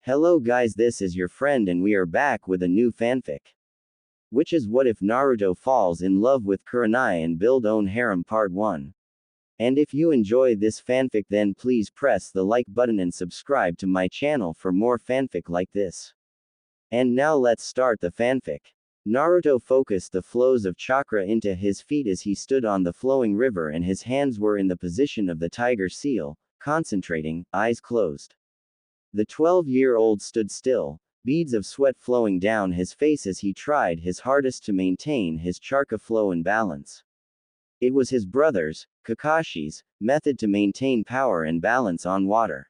Hello guys, this is your friend and we are back with a new fanfic. Which is what if Naruto falls in love with Kurenai and build own harem part 1. And if you enjoy this fanfic then please press the like button and subscribe to my channel for more fanfic like this. And now let's start the fanfic. Naruto focused the flows of chakra into his feet as he stood on the flowing river and his hands were in the position of the tiger seal, concentrating, eyes closed. The 12-year-old stood still, beads of sweat flowing down his face as he tried his hardest to maintain his chakra flow and balance. It was his brother's, Kakashi's, method to maintain power and balance on water.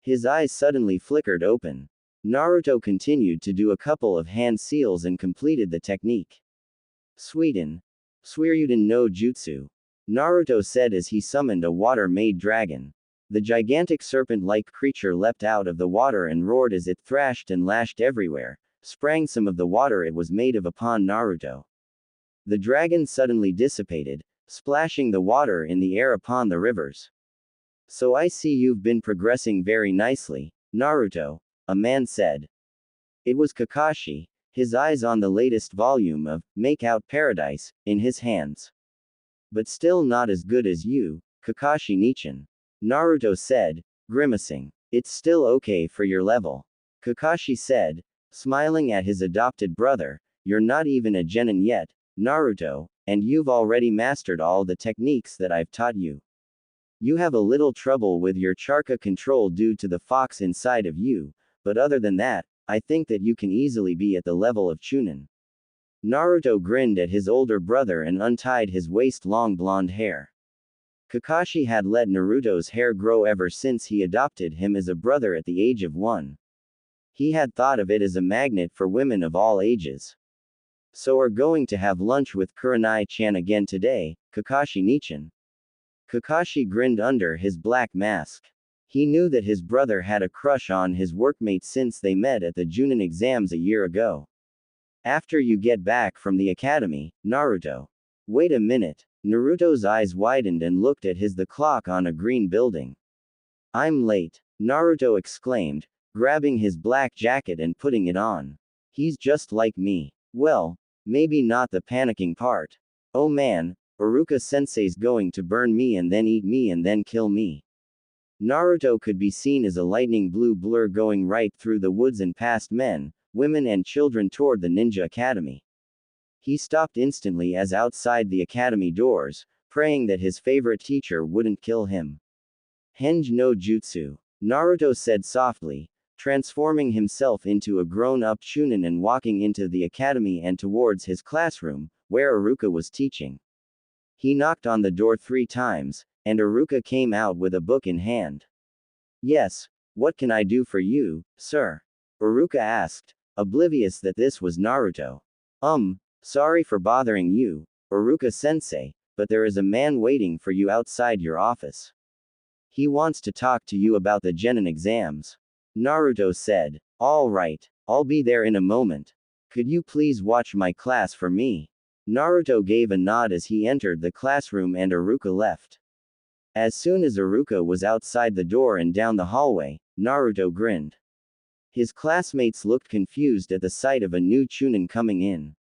His eyes suddenly flickered open. Naruto continued to do a couple of hand seals and completed the technique. Suryuden no Jutsu. Naruto said as he summoned a water-made dragon. The gigantic serpent-like creature leapt out of the water and roared as it thrashed and lashed everywhere, sprang some of the water it was made of upon Naruto. The dragon suddenly dissipated, splashing the water in the air upon the rivers. So I see you've been progressing very nicely, Naruto, a man said. It was Kakashi, his eyes on the latest volume of Make Out Paradise, in his hands. But still not as good as you, Kakashi-nichan. Naruto said, grimacing. It's still okay for your level. Kakashi said, smiling at his adopted brother, you're not even a genin yet, Naruto, and you've already mastered all the techniques that I've taught you. You have a little trouble with your chakra control due to the fox inside of you, but other than that, I think that you can easily be at the level of Chunin. Naruto grinned at his older brother and untied his waist-long blonde hair. Kakashi had let Naruto's hair grow ever since he adopted him as a brother at the age of 1. He had thought of it as a magnet for women of all ages. So we're going to have lunch with Kurenai-chan again today, Kakashi-nichan. Kakashi grinned under his black mask. He knew that his brother had a crush on his workmate since they met at the Junin exams a year ago. After you get back from the academy, Naruto. Wait a minute. Naruto's eyes widened and looked at the clock on a green building. I'm late, Naruto exclaimed, grabbing his black jacket and putting it on. He's just like me. Well, maybe not the panicking part. Oh man, Iruka-sensei's going to burn me and then eat me and then kill me. Naruto could be seen as a lightning blue blur going right through the woods and past men, women and children toward the ninja academy. He stopped instantly as outside the academy doors, praying that his favorite teacher wouldn't kill him. Henge no Jutsu, Naruto said softly, transforming himself into a grown-up Chunin and walking into the academy and towards his classroom, where Iruka was teaching. He knocked on the door 3 times, and Iruka came out with a book in hand. Yes, what can I do for you, sir? Iruka asked, oblivious that this was Naruto. Sorry for bothering you, Iruka-sensei, but there is a man waiting for you outside your office. He wants to talk to you about the genin exams. Naruto said, all right, I'll be there in a moment. Could you please watch my class for me? Naruto gave a nod as he entered the classroom and Iruka left. As soon as Iruka was outside the door and down the hallway, Naruto grinned. His classmates looked confused at the sight of a new Chunin coming in.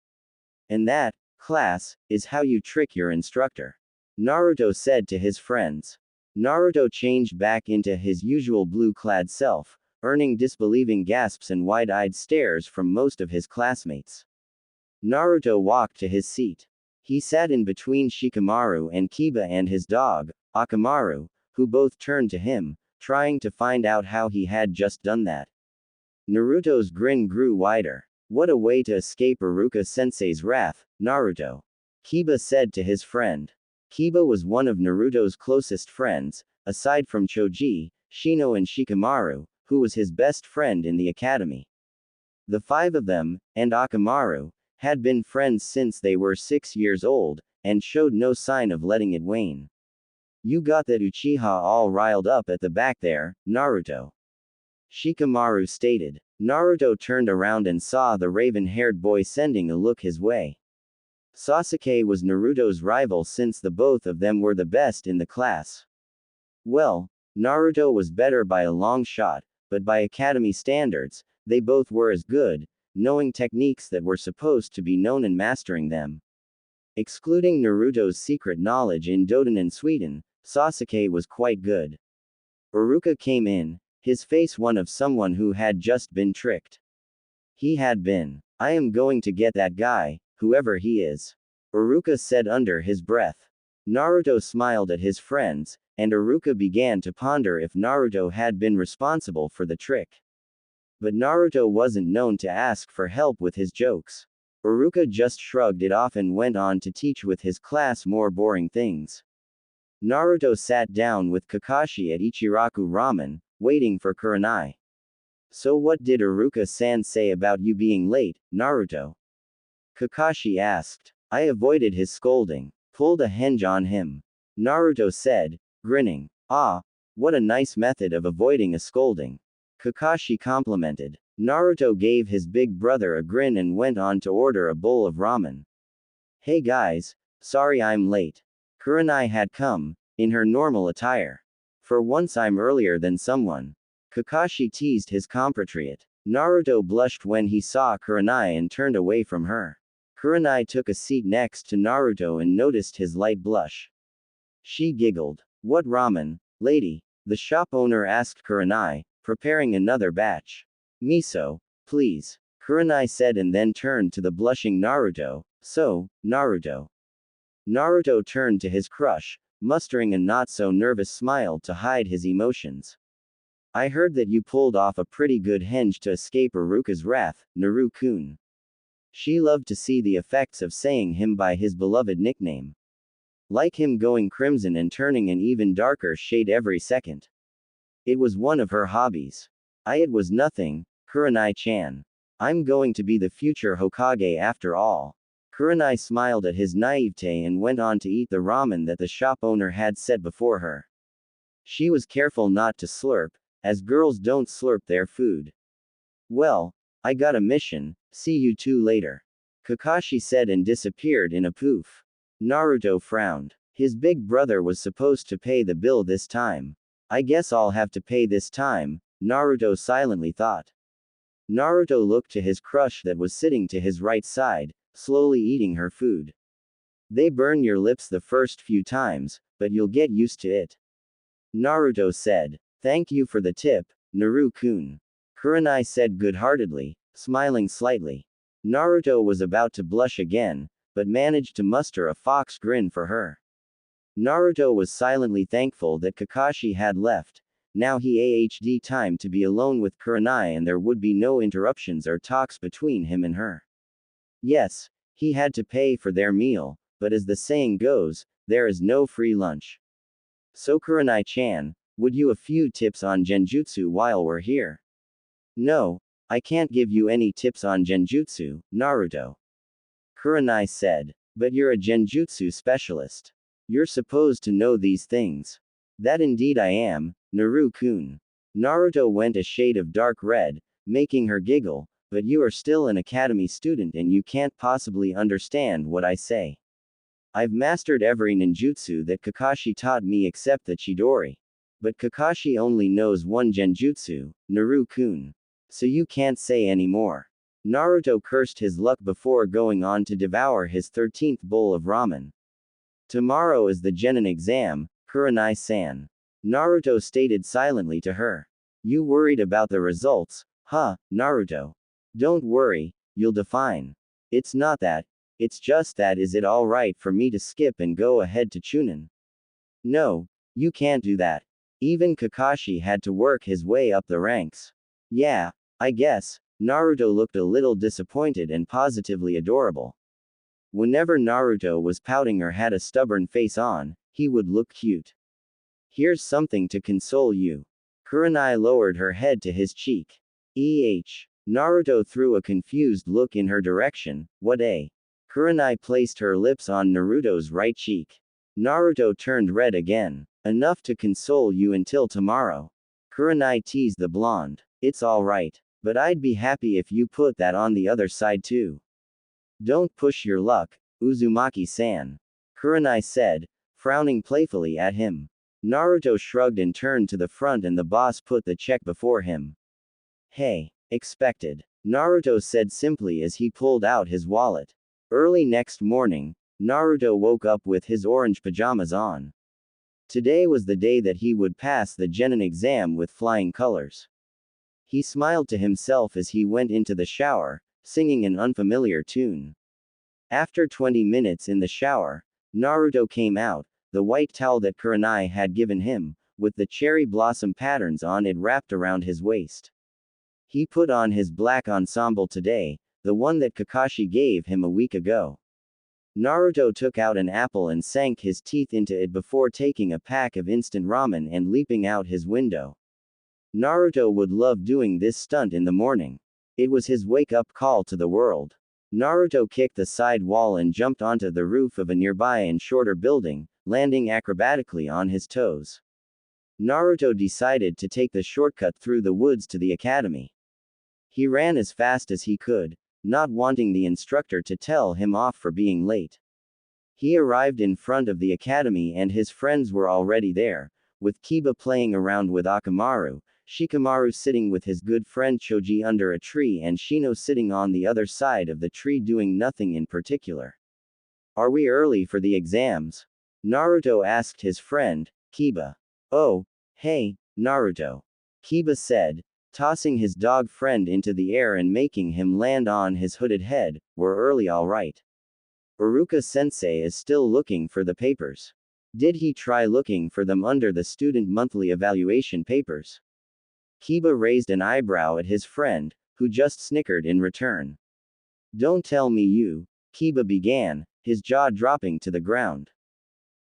And that, class, is how you trick your instructor. Naruto said to his friends. Naruto changed back into his usual blue-clad self, earning disbelieving gasps and wide-eyed stares from most of his classmates. Naruto walked to his seat. He sat in between Shikamaru and Kiba and his dog, Akamaru, who both turned to him, trying to find out how he had just done that. Naruto's grin grew wider. What a way to escape Iruka-sensei's wrath, Naruto. Kiba said to his friend. Kiba was one of Naruto's closest friends, aside from Choji, Shino and Shikamaru, who was his best friend in the academy. The 5 of them, and Akamaru, had been friends since they were 6 years old, and showed no sign of letting it wane. You got that Uchiha all riled up at the back there, Naruto. Shikamaru stated. Naruto turned around and saw the raven-haired boy sending a look his way. Sasuke was Naruto's rival since the both of them were the best in the class. Well, Naruto was better by a long shot, but by academy standards, they both were as good, knowing techniques that were supposed to be known and mastering them. Excluding Naruto's secret knowledge in Doton and Sweden, Sasuke was quite good. Iruka came in, his face one of someone who had just been tricked. He had been. I am going to get that guy, whoever he is. Iruka said under his breath. Naruto smiled at his friends, and Iruka began to ponder if Naruto had been responsible for the trick. But Naruto wasn't known to ask for help with his jokes. Iruka just shrugged it off and went on to teach with his class more boring things. Naruto sat down with Kakashi at Ichiraku Ramen, waiting for Kurenai. So what did Iruka-san say about you being late, Naruto? Kakashi asked. I avoided his scolding. Pulled a henge on him. Naruto said, grinning. Ah, what a nice method of avoiding a scolding. Kakashi complimented. Naruto gave his big brother a grin and went on to order a bowl of ramen. Hey guys, sorry I'm late. Kurenai had come, in her normal attire. For once I'm earlier than someone. Kakashi teased his compatriot. Naruto blushed when he saw Kurenai and turned away from her. Kurenai took a seat next to Naruto and noticed his light blush. She giggled. What ramen, lady? The shop owner asked Kurenai, preparing another batch. Miso, please, Kurenai said and then turned to the blushing Naruto. So, Naruto. Naruto turned to his crush, mustering a not-so-nervous smile to hide his emotions. I heard that you pulled off a pretty good henge to escape Iruka's wrath, Naru-kun. She loved to see the effects of saying him by his beloved nickname. Like him going crimson and turning an even darker shade every second. It was one of her hobbies. It was nothing, Kurenai-chan. I'm going to be the future Hokage after all. Kurenai smiled at his naivete and went on to eat the ramen that the shop owner had set before her. She was careful not to slurp, as girls don't slurp their food. Well, I got a mission, see you two later. Kakashi said and disappeared in a poof. Naruto frowned. His big brother was supposed to pay the bill this time. I guess I'll have to pay this time, Naruto silently thought. Naruto looked to his crush that was sitting to his right side, slowly eating her food. They burn your lips the first few times, but you'll get used to it. Naruto said. Thank you for the tip, Naru-kun. Kurenai said good-heartedly, smiling slightly. Naruto was about to blush again, but managed to muster a fox grin for her. Naruto was silently thankful that Kakashi had left. Now he had time to be alone with Kurenai and there would be no interruptions or talks between him and her. Yes, he had to pay for their meal, but as the saying goes, there is no free lunch. So Kurenai-chan, would you a few tips on genjutsu while we're here? No, I can't give you any tips on genjutsu, Naruto. Kurenai said. But you're a genjutsu specialist. You're supposed to know these things. That indeed I am, Naru-kun. Naruto went a shade of dark red, making her giggle, but you are still an academy student and you can't possibly understand what I say. I've mastered every ninjutsu that Kakashi taught me except the Chidori. But Kakashi only knows one genjutsu, Naru-kun. So you can't say any more. Naruto cursed his luck before going on to devour his 13th bowl of ramen. Tomorrow is the genin exam, Kurenai-san. Naruto stated silently to her. You worried about the results, huh, Naruto? Don't worry, you'll define. It's not that. It's just that is it alright for me to skip and go ahead to Chunin? No, you can't do that. Even Kakashi had to work his way up the ranks. Yeah, I guess. Naruto looked a little disappointed and positively adorable. Whenever Naruto was pouting or had a stubborn face on, he would look cute. Here's something to console you. Kurenai lowered her head to his cheek. Naruto threw a confused look in her direction. What a? Kurenai placed her lips on Naruto's right cheek. Naruto turned red again. Enough to console you until tomorrow. Kurenai teased the blonde. It's alright. But I'd be happy if you put that on the other side too. Don't push your luck, Uzumaki-san. Kurenai said, frowning playfully at him. Naruto shrugged and turned to the front and the boss put the check before him. Hey, expected. Naruto said simply as he pulled out his wallet. Early next morning, Naruto woke up with his orange pajamas on. Today was the day that he would pass the Genin exam with flying colors. He smiled to himself as he went into the shower, singing an unfamiliar tune. After 20 minutes in the shower, Naruto came out, the white towel that Kurenai had given him, with the cherry blossom patterns on it wrapped around his waist. He put on his black ensemble today, the one that Kakashi gave him a week ago. Naruto took out an apple and sank his teeth into it before taking a pack of instant ramen and leaping out his window. Naruto would love doing this stunt in the morning. It was his wake-up call to the world. Naruto kicked the side wall and jumped onto the roof of a nearby and shorter building, landing acrobatically on his toes. Naruto decided to take the shortcut through the woods to the academy. He ran as fast as he could, not wanting the instructor to tell him off for being late. He arrived in front of the academy and his friends were already there, with Kiba playing around with Akamaru, Shikamaru sitting with his good friend Choji under a tree and Shino sitting on the other side of the tree doing nothing in particular. Are we early for the exams? Naruto asked his friend, Kiba. Oh, hey, Naruto. Kiba said, tossing his dog friend into the air and making him land on his hooded head. We're early alright. Iruka-sensei is still looking for the papers. Did he try looking for them under the student monthly evaluation papers? Kiba raised an eyebrow at his friend, who just snickered in return. Don't tell me you, Kiba began, his jaw dropping to the ground.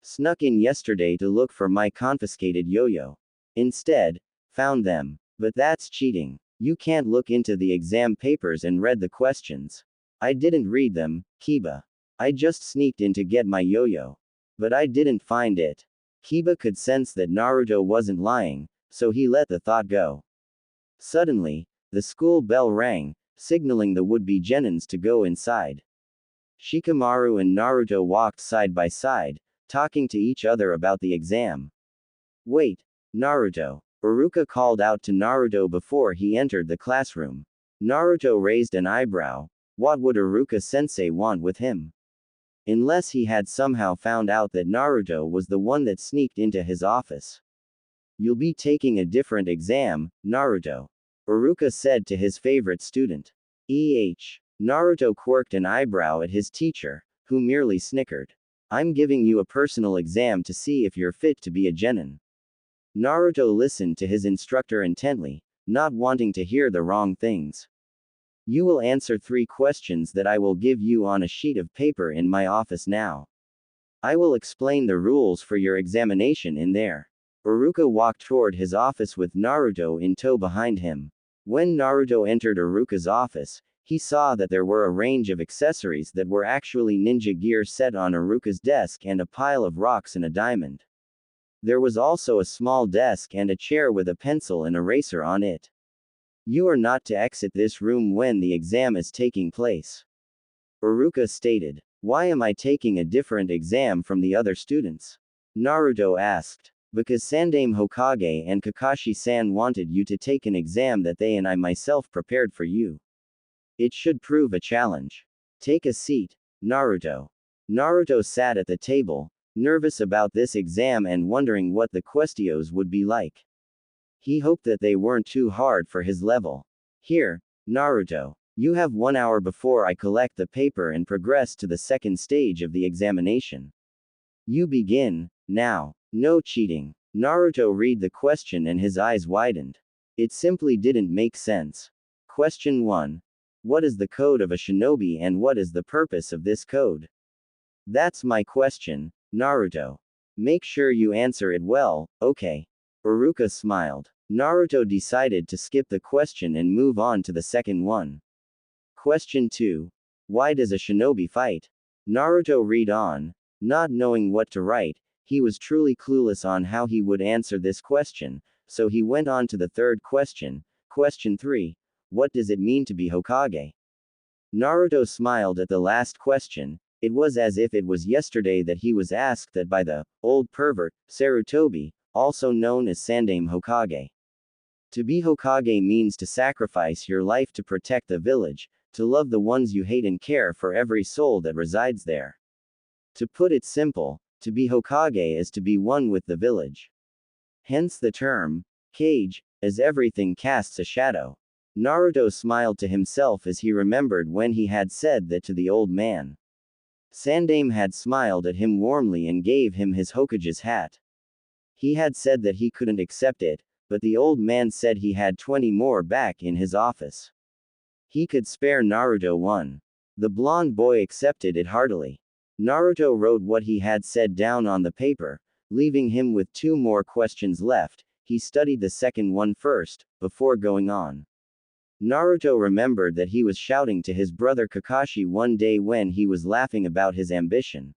Snuck in yesterday to look for my confiscated yo-yo. Instead, found them. But that's cheating. You can't look into the exam papers and read the questions. I didn't read them, Kiba. I just sneaked in to get my yo-yo. But I didn't find it. Kiba could sense that Naruto wasn't lying, so he let the thought go. Suddenly, the school bell rang, signaling the would-be Genins to go inside. Shikamaru and Naruto walked side by side, talking to each other about the exam. Wait, Naruto. Iruka called out to Naruto before he entered the classroom. Naruto raised an eyebrow. What would Iruka-sensei want with him? Unless he had somehow found out that Naruto was the one that sneaked into his office. You'll be taking a different exam, Naruto. Iruka said to his favorite student. Naruto quirked an eyebrow at his teacher, who merely snickered. I'm giving you a personal exam to see if you're fit to be a genin. Naruto listened to his instructor intently, not wanting to hear the wrong things. You will answer 3 questions that I will give you on a sheet of paper in my office now. I will explain the rules for your examination in there. Iruka walked toward his office with Naruto in tow behind him. When Naruto entered Iruka's office, he saw that there were a range of accessories that were actually ninja gear set on Iruka's desk and a pile of rocks and a diamond. There was also a small desk and a chair with a pencil and eraser on it. You are not to exit this room when the exam is taking place. Iruka stated. Why am I taking a different exam from the other students? Naruto asked. Because Sandaime Hokage and Kakashi-san wanted you to take an exam that they and I myself prepared for you. It should prove a challenge. Take a seat, Naruto. Naruto sat at the table, nervous about this exam and wondering what the questions would be like. He hoped that they weren't too hard for his level. Here, Naruto. You have 1 hour before I collect the paper and progress to the second stage of the examination. You begin, now. No cheating. Naruto read the question and his eyes widened. It simply didn't make sense. Question 1. What is the code of a shinobi and what is the purpose of this code? That's my question, Naruto. Make sure you answer it well, okay? Iruka smiled. Naruto decided to skip the question and move on to the second one. Question 2. Why does a shinobi fight? Naruto read on. Not knowing what to write, he was truly clueless on how he would answer this question, so he went on to the third question. Question 3. What does it mean to be Hokage? Naruto smiled at the last question. It was as if it was yesterday that he was asked that by the old pervert, Sarutobi, also known as Sandaime Hokage. To be Hokage means to sacrifice your life to protect the village, to love the ones you hate and care for every soul that resides there. To put it simple, to be Hokage is to be one with the village. Hence the term, Kage, as everything casts a shadow. Naruto smiled to himself as he remembered when he had said that to the old man. Sandaime had smiled at him warmly and gave him his Hokage's hat. He had said that he couldn't accept it, but the old man said he had 20 more back in his office. He could spare Naruto one. The blonde boy accepted it heartily. Naruto wrote what he had said down on the paper, leaving him with 2 more questions left. He studied the second one first, before going on. Naruto remembered that he was shouting to his brother Kakashi one day when he was laughing about his ambition.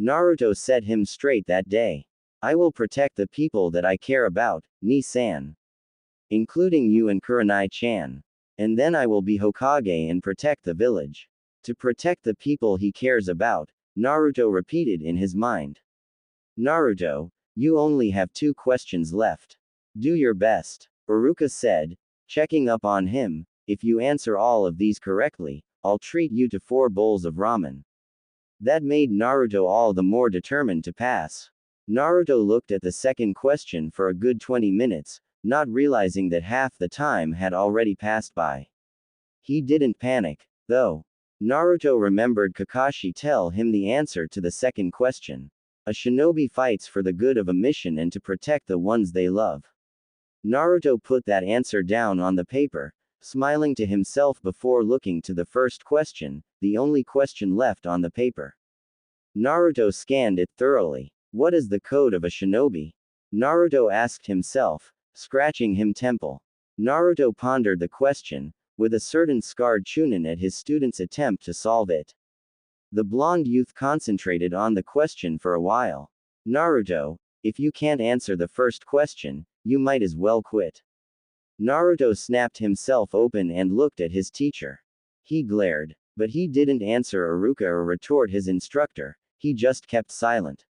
Naruto set him straight that day. I will protect the people that I care about, Ni-san. Including you and Kurenai-chan. And then I will be Hokage and protect the village. To protect the people he cares about, Naruto repeated in his mind. Naruto, you only have 2 questions left. Do your best. Iruka said, checking up on him. If you answer all of these correctly, I'll treat you to 4 bowls of ramen. That made Naruto all the more determined to pass. Naruto looked at the second question for a good 20 minutes, not realizing that half the time had already passed by. He didn't panic, though. Naruto remembered Kakashi tell him the answer to the second question. A shinobi fights for the good of a mission and to protect the ones they love. Naruto put that answer down on the paper, smiling to himself before looking to the first question, the only question left on the paper. Naruto scanned it thoroughly. What is the code of a shinobi? Naruto asked himself, scratching him temple. Naruto pondered the question, with a certain scarred chunin at his student's attempt to solve it. The blonde youth concentrated on the question for a while. Naruto, if you can't answer the first question, you might as well quit. Naruto snapped himself open and looked at his teacher. He glared, but he didn't answer Iruka or retort his instructor, he just kept silent.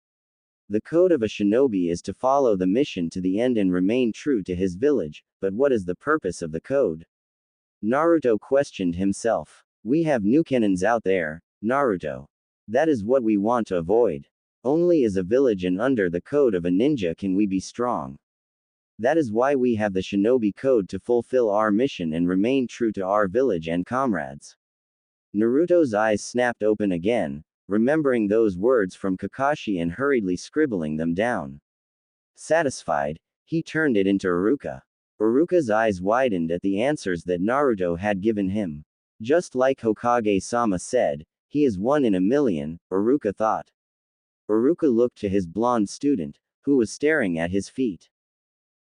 The code of a shinobi is to follow the mission to the end and remain true to his village, but what is the purpose of the code? Naruto questioned himself. We have new cannons out there, Naruto. That is what we want to avoid. Only as a village and under the code of a ninja can we be strong. That is why we have the shinobi code to fulfill our mission and remain true to our village and comrades. Naruto's eyes snapped open again, remembering those words from Kakashi and hurriedly scribbling them down. Satisfied, he turned it into Iruka. Iruka's eyes widened at the answers that Naruto had given him. Just like Hokage-sama said, he is 1 in a million, Iruka thought. Iruka looked to his blonde student, who was staring at his feet.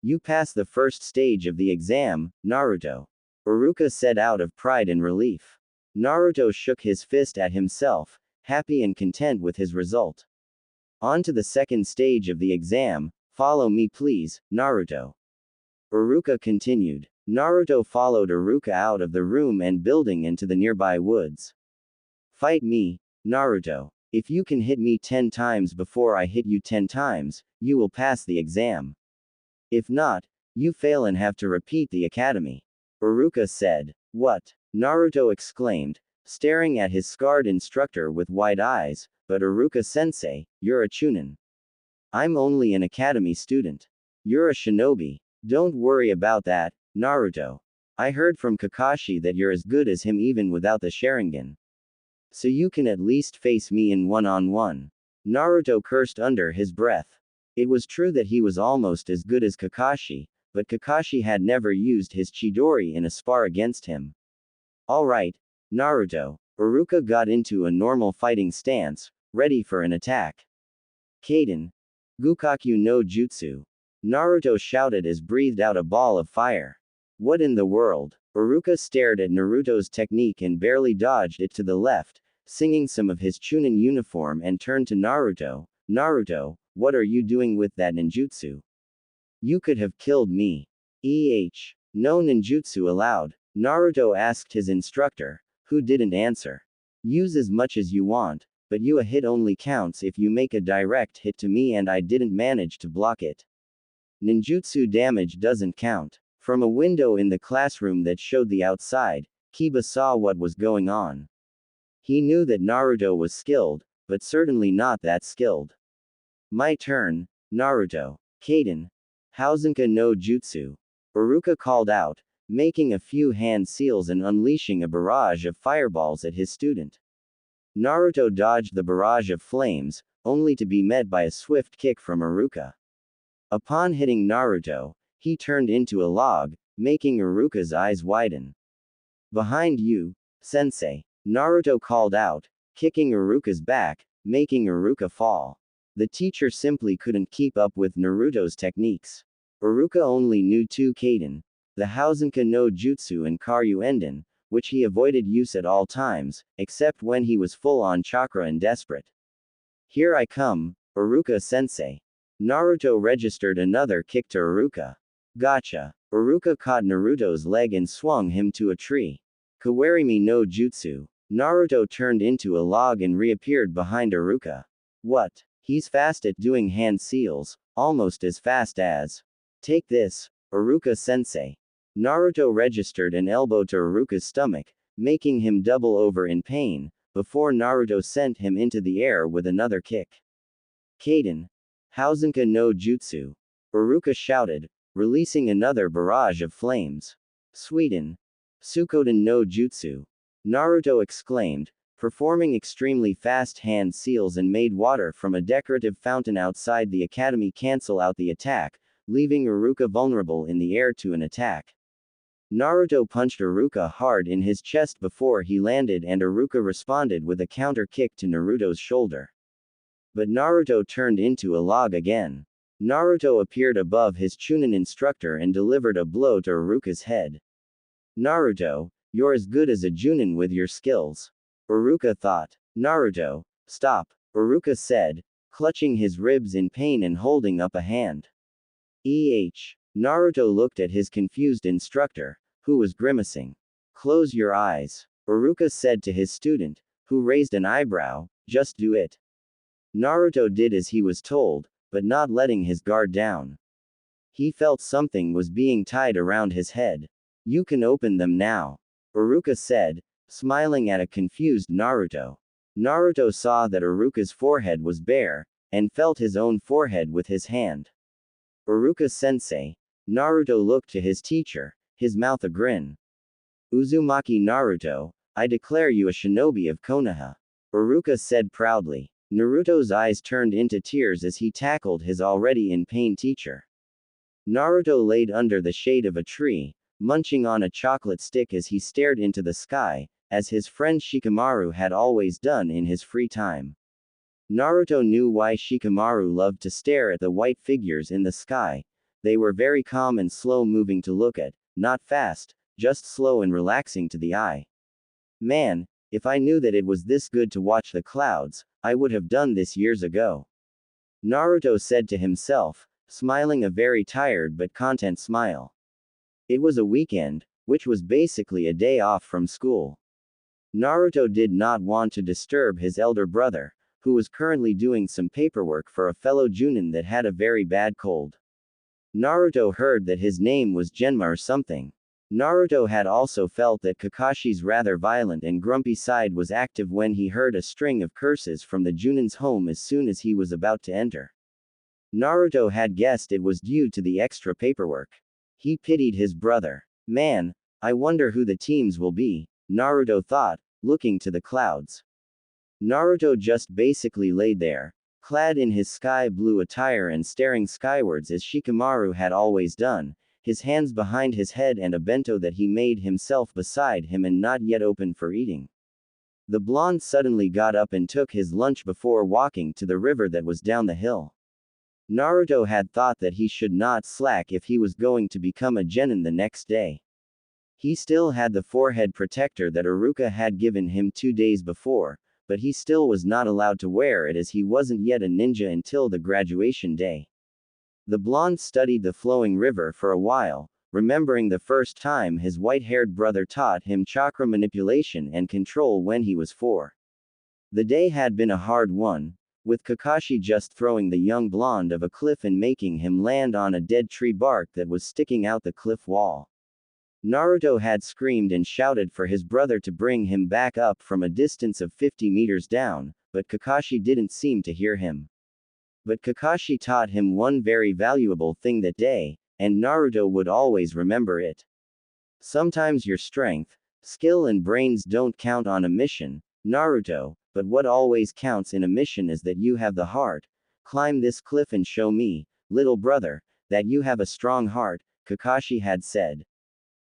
You passed the first stage of the exam, Naruto. Iruka said out of pride and relief. Naruto shook his fist at himself, happy and content with his result. On to the second stage of the exam, follow me please, Naruto. Iruka continued. Naruto followed Iruka out of the room and building into the nearby woods. Fight me, Naruto. If you can hit me 10 times before I hit you 10 times, you will pass the exam. If not, you fail and have to repeat the academy. Iruka said. What? Naruto exclaimed, staring at his scarred instructor with wide eyes, but Iruka-sensei, you're a chunin. I'm only an academy student. You're a shinobi. Don't worry about that, Naruto. I heard from Kakashi that you're as good as him even without the Sharingan. So you can at least face me in one-on-one. Naruto cursed under his breath. It was true that he was almost as good as Kakashi, but Kakashi had never used his Chidori in a spar against him. Alright, Naruto. Iruka got into a normal fighting stance, ready for an attack. Kaden. Gukaku no Jutsu. Naruto shouted as breathed out a ball of fire. What in the world? Iruka stared at Naruto's technique and barely dodged it to the left, singing some of his Chunin uniform and turned to Naruto. Naruto, what are you doing with that ninjutsu? You could have killed me. No ninjutsu allowed, Naruto asked his instructor, who didn't answer. Use as much as you want, but a hit only counts if you make a direct hit to me and I didn't manage to block it. Ninjutsu damage doesn't count. From a window in the classroom that showed the outside, Kiba saw what was going on. He knew that Naruto was skilled, but certainly not that skilled. My turn, Naruto. Kaden. Hausenka no Jutsu. Iruka called out, making a few hand seals and unleashing a barrage of fireballs at his student. Naruto dodged the barrage of flames, only to be met by a swift kick from Iruka. Upon hitting Naruto, he turned into a log, making Iruka's eyes widen. Behind you, sensei, Naruto called out, kicking Iruka's back, making Iruka fall. The teacher simply couldn't keep up with Naruto's techniques. Iruka only knew two Kaden, the Hausenka no Jutsu and Karyu Enden, which he avoided use at all times, except when he was full on chakra and desperate. Here I come, Iruka-sensei. Naruto registered another kick to Iruka. Gotcha. Iruka caught Naruto's leg and swung him to a tree. Kawarimi no Jutsu. Naruto turned into a log and reappeared behind Iruka. What? He's fast at doing hand seals, almost as fast as. Take this, Iruka-sensei. Naruto registered an elbow to Iruka's stomach, making him double over in pain, before Naruto sent him into the air with another kick. Kaden. Hausenka no Jutsu. Iruka shouted, releasing another barrage of flames. Sweden. Sukoden no Jutsu. Naruto exclaimed, performing extremely fast hand seals and made water from a decorative fountain outside the academy cancel out the attack, leaving Iruka vulnerable in the air to an attack. Naruto punched Iruka hard in his chest before he landed and Iruka responded with a counter kick to Naruto's shoulder. But Naruto turned into a log again. Naruto appeared above his Chunin instructor and delivered a blow to Iruka's head. Naruto, you're as good as a Junin with your skills. Iruka thought. Naruto, stop, Iruka said, clutching his ribs in pain and holding up a hand. Naruto looked at his confused instructor, who was grimacing. Close your eyes, Iruka said to his student, who raised an eyebrow, just do it. Naruto did as he was told, but not letting his guard down. He felt something was being tied around his head. You can open them now, Iruka said, smiling at a confused Naruto. Naruto saw that Iruka's forehead was bare, and felt his own forehead with his hand. Iruka-sensei. Naruto looked to his teacher, his mouth a grin. Uzumaki Naruto, I declare you a shinobi of Konoha. Iruka said proudly. Naruto's eyes turned into tears as he tackled his already in pain teacher. Naruto laid under the shade of a tree, munching on a chocolate stick as he stared into the sky, as his friend Shikamaru had always done in his free time. Naruto knew why Shikamaru loved to stare at the white figures in the sky. They were very calm and slow-moving to look at, not fast, just slow and relaxing to the eye. Man, if I knew that it was this good to watch the clouds, I would have done this years ago. Naruto said to himself, smiling a very tired but content smile. It was a weekend, which was basically a day off from school. Naruto did not want to disturb his elder brother, who was currently doing some paperwork for a fellow Junin that had a very bad cold. Naruto heard that his name was Genma or something. Naruto had also felt that Kakashi's rather violent and grumpy side was active when he heard a string of curses from the Junin's home as soon as he was about to enter. Naruto had guessed it was due to the extra paperwork. He pitied his brother. Man, I wonder who the teams will be, Naruto thought, looking to the clouds. Naruto just basically lay there, clad in his sky blue attire and staring skywards as Shikamaru had always done, his hands behind his head and a bento that he made himself beside him and not yet open for eating. The blonde suddenly got up and took his lunch before walking to the river that was down the hill. Naruto had thought that he should not slack if he was going to become a genin the next day. He still had the forehead protector that Iruka had given him 2 days before, but he still was not allowed to wear it as he wasn't yet a ninja until the graduation day. The blonde studied the flowing river for a while, remembering the first time his white-haired brother taught him chakra manipulation and control when he was 4. The day had been a hard one, with Kakashi just throwing the young blonde of a cliff and making him land on a dead tree bark that was sticking out the cliff wall. Naruto had screamed and shouted for his brother to bring him back up from a distance of 50 meters down, but Kakashi didn't seem to hear him. But Kakashi taught him one very valuable thing that day, and Naruto would always remember it. Sometimes your strength, skill and brains don't count on a mission, Naruto, but what always counts in a mission is that you have the heart. Climb this cliff and show me, little brother, that you have a strong heart, Kakashi had said.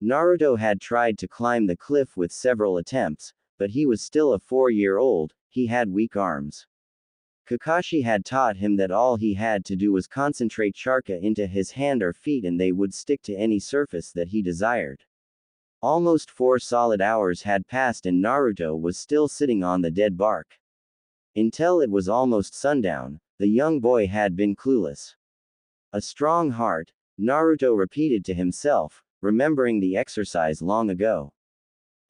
Naruto had tried to climb the cliff with several attempts, but he was still a 4-year-old, he had weak arms. Kakashi had taught him that all he had to do was concentrate chakra into his hand or feet and they would stick to any surface that he desired. Almost 4 solid hours had passed and Naruto was still sitting on the dead bark. Until it was almost sundown, the young boy had been clueless. A strong heart, Naruto repeated to himself, remembering the exercise long ago.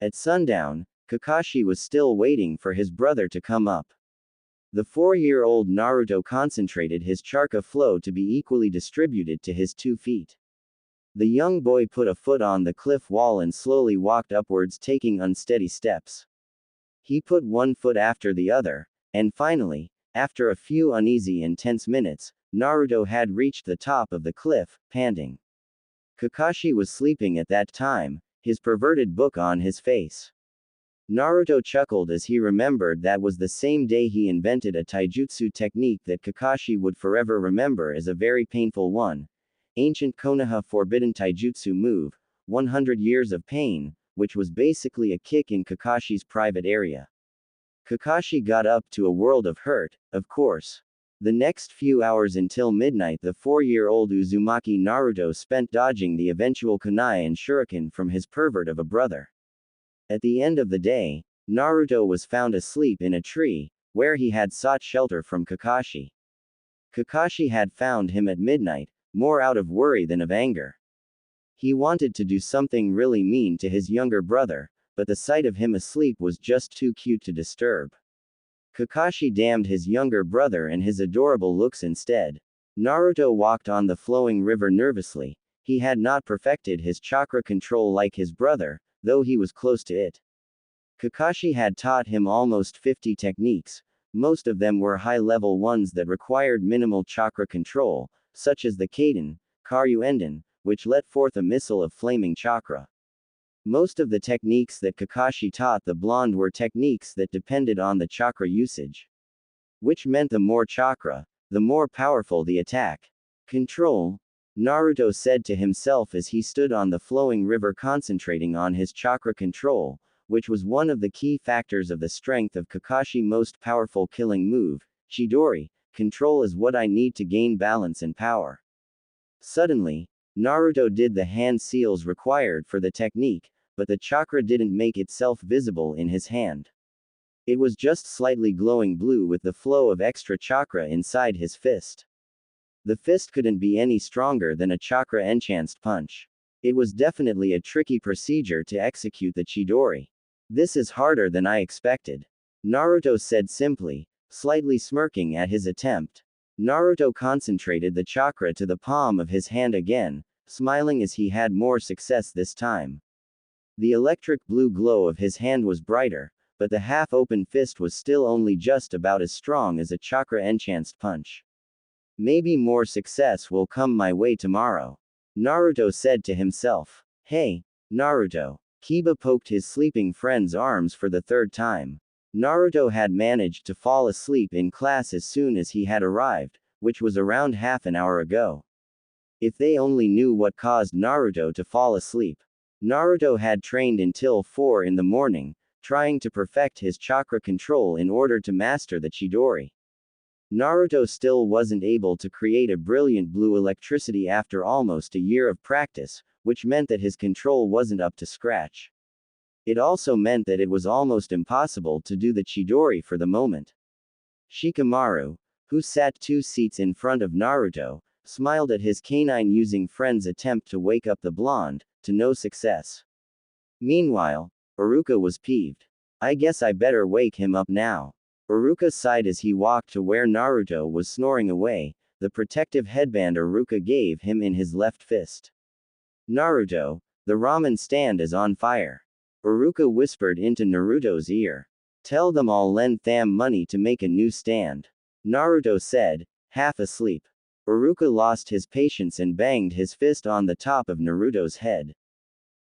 At sundown, Kakashi was still waiting for his brother to come up. The 4-year-old Naruto concentrated his chakra flow to be equally distributed to his 2 feet. The young boy put a foot on the cliff wall and slowly walked upwards, taking unsteady steps. He put one foot after the other, and finally, after a few uneasy and tense minutes, Naruto had reached the top of the cliff, panting. Kakashi was sleeping at that time, his perverted book on his face. Naruto chuckled as he remembered that was the same day he invented a taijutsu technique that Kakashi would forever remember as a very painful one. Ancient Konoha forbidden taijutsu move, 100 years of pain, which was basically a kick in Kakashi's private area. Kakashi got up to a world of hurt, of course. The next few hours until midnight the 4-year-old Uzumaki Naruto spent dodging the eventual kunai and shuriken from his pervert of a brother. At the end of the day, Naruto was found asleep in a tree, where he had sought shelter from Kakashi. Kakashi had found him at midnight, more out of worry than of anger. He wanted to do something really mean to his younger brother, but the sight of him asleep was just too cute to disturb. Kakashi damned his younger brother and his adorable looks instead. Naruto walked on the flowing river nervously. He had not perfected his chakra control like his brother, though he was close to it. Kakashi had taught him almost 50 techniques. Most of them were high-level ones that required minimal chakra control, such as the Kaden, Karyuenden, which let forth a missile of flaming chakra. Most of the techniques that Kakashi taught the blonde were techniques that depended on the chakra usage. Which meant the more chakra, the more powerful the attack. Control, Naruto said to himself as he stood on the flowing river concentrating on his chakra control, which was one of the key factors of the strength of Kakashi's most powerful killing move, Chidori. Control is what I need to gain balance and power. Suddenly, Naruto did the hand seals required for the technique, but the chakra didn't make itself visible in his hand. It was just slightly glowing blue with the flow of extra chakra inside his fist. The fist couldn't be any stronger than a chakra enhanced punch. It was definitely a tricky procedure to execute the Chidori. This is harder than I expected, Naruto said simply, slightly smirking at his attempt. Naruto concentrated the chakra to the palm of his hand again, smiling as he had more success this time. The electric blue glow of his hand was brighter, but the half-open fist was still only just about as strong as a chakra-enhanced punch. Maybe more success will come my way tomorrow, Naruto said to himself. Hey, Naruto. Kiba poked his sleeping friend's arms for the 3rd time. Naruto had managed to fall asleep in class as soon as he had arrived, which was around half an hour ago. If they only knew what caused Naruto to fall asleep. Naruto had trained until 4 in the morning, trying to perfect his chakra control in order to master the Chidori. Naruto still wasn't able to create a brilliant blue electricity after almost a year of practice, which meant that his control wasn't up to scratch. It also meant that it was almost impossible to do the Chidori for the moment. Shikamaru, who sat 2 seats in front of Naruto, smiled at his canine-using friend's attempt to wake up the blonde, to no success. Meanwhile, Iruka was peeved. I guess I better wake him up now. Iruka sighed as he walked to where Naruto was snoring away, the protective headband Iruka gave him in his left fist. Naruto, the ramen stand is on fire. Iruka whispered into Naruto's ear. Tell them I'll lend them money to make a new stand. Naruto said, half asleep. Iruka lost his patience and banged his fist on the top of Naruto's head.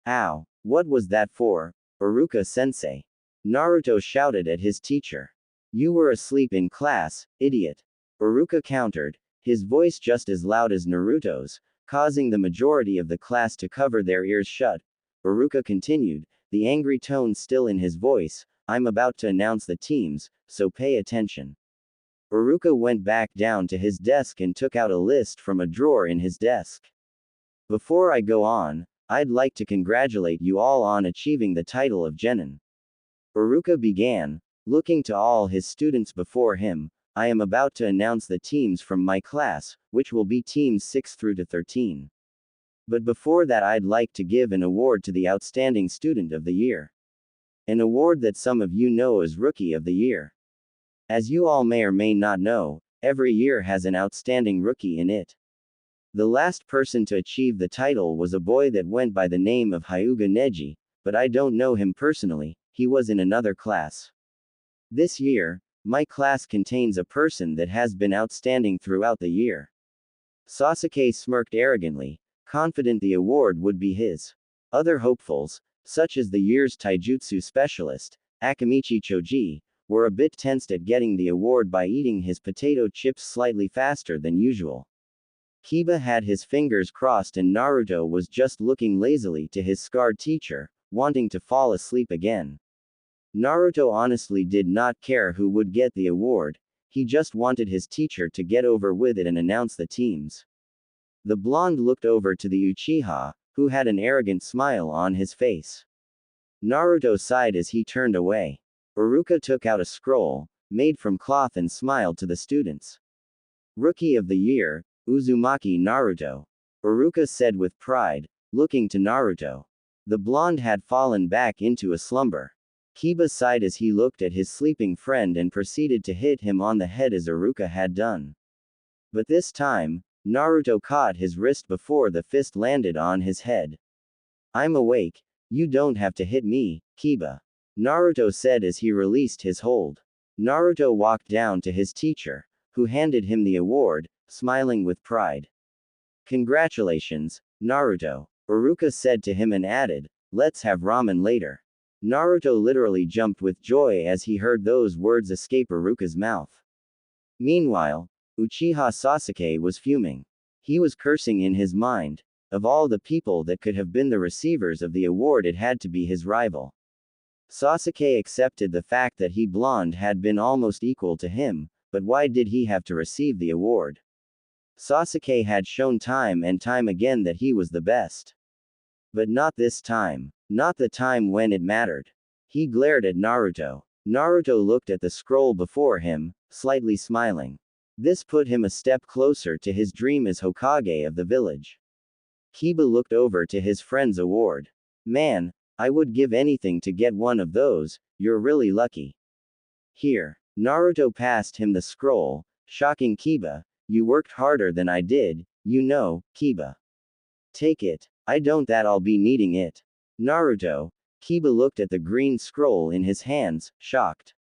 Ow! What was that for, Iruka-sensei? Naruto shouted at his teacher. You were asleep in class, idiot. Iruka countered, his voice just as loud as Naruto's, causing the majority of the class to cover their ears shut. Iruka continued, the angry tone still in his voice, I'm about to announce the teams, so pay attention. Iruka went back down to his desk and took out a list from a drawer in his desk. Before I go on, I'd like to congratulate you all on achieving the title of Genin. Iruka began, looking to all his students before him, I am about to announce the teams from my class, which will be teams 6 through to 13. But before that I'd like to give an award to the Outstanding Student of the Year. An award that some of you know as Rookie of the Year. As you all may or may not know, every year has an outstanding rookie in it. The last person to achieve the title was a boy that went by the name of Hyuga Neji, but I don't know him personally, he was in another class. This year, my class contains a person that has been outstanding throughout the year. Sasuke smirked arrogantly, confident the award would be his. Other hopefuls, such as the year's taijutsu specialist, Akamichi Choji, were a bit tensed at getting the award by eating his potato chips slightly faster than usual. Kiba had his fingers crossed and Naruto was just looking lazily to his scarred teacher, wanting to fall asleep again. Naruto honestly did not care who would get the award, he just wanted his teacher to get over with it and announce the teams. The blonde looked over to the Uchiha, who had an arrogant smile on his face. Naruto sighed as he turned away. Iruka took out a scroll, made from cloth and smiled to the students. Rookie of the Year, Uzumaki Naruto. Iruka said with pride, looking to Naruto. The blonde had fallen back into a slumber. Kiba sighed as he looked at his sleeping friend and proceeded to hit him on the head as Iruka had done. But this time, Naruto caught his wrist before the fist landed on his head. I'm awake, you don't have to hit me, Kiba. Naruto said as he released his hold. Naruto walked down to his teacher, who handed him the award, smiling with pride. Congratulations, Naruto, Iruka said to him and added, let's have ramen later. Naruto literally jumped with joy as he heard those words escape Iruka's mouth. Meanwhile, Uchiha Sasuke was fuming. He was cursing in his mind. Of all the people that could have been the receivers of the award, it had to be his rival. Sasuke accepted the fact that he blonde had been almost equal to him, but why did he have to receive the award? Sasuke had shown time and time again that he was the best. But not this time. Not the time when it mattered. He glared at Naruto. Naruto looked at the scroll before him, slightly smiling. This put him a step closer to his dream as Hokage of the village. Kiba looked over to his friend's award. Man, I would give anything to get one of those, you're really lucky. Here. Naruto passed him the scroll, shocking Kiba, you worked harder than I did, you know, Kiba. Take it, I don't that I'll be needing it. Naruto, Kiba looked at the green scroll in his hands, shocked.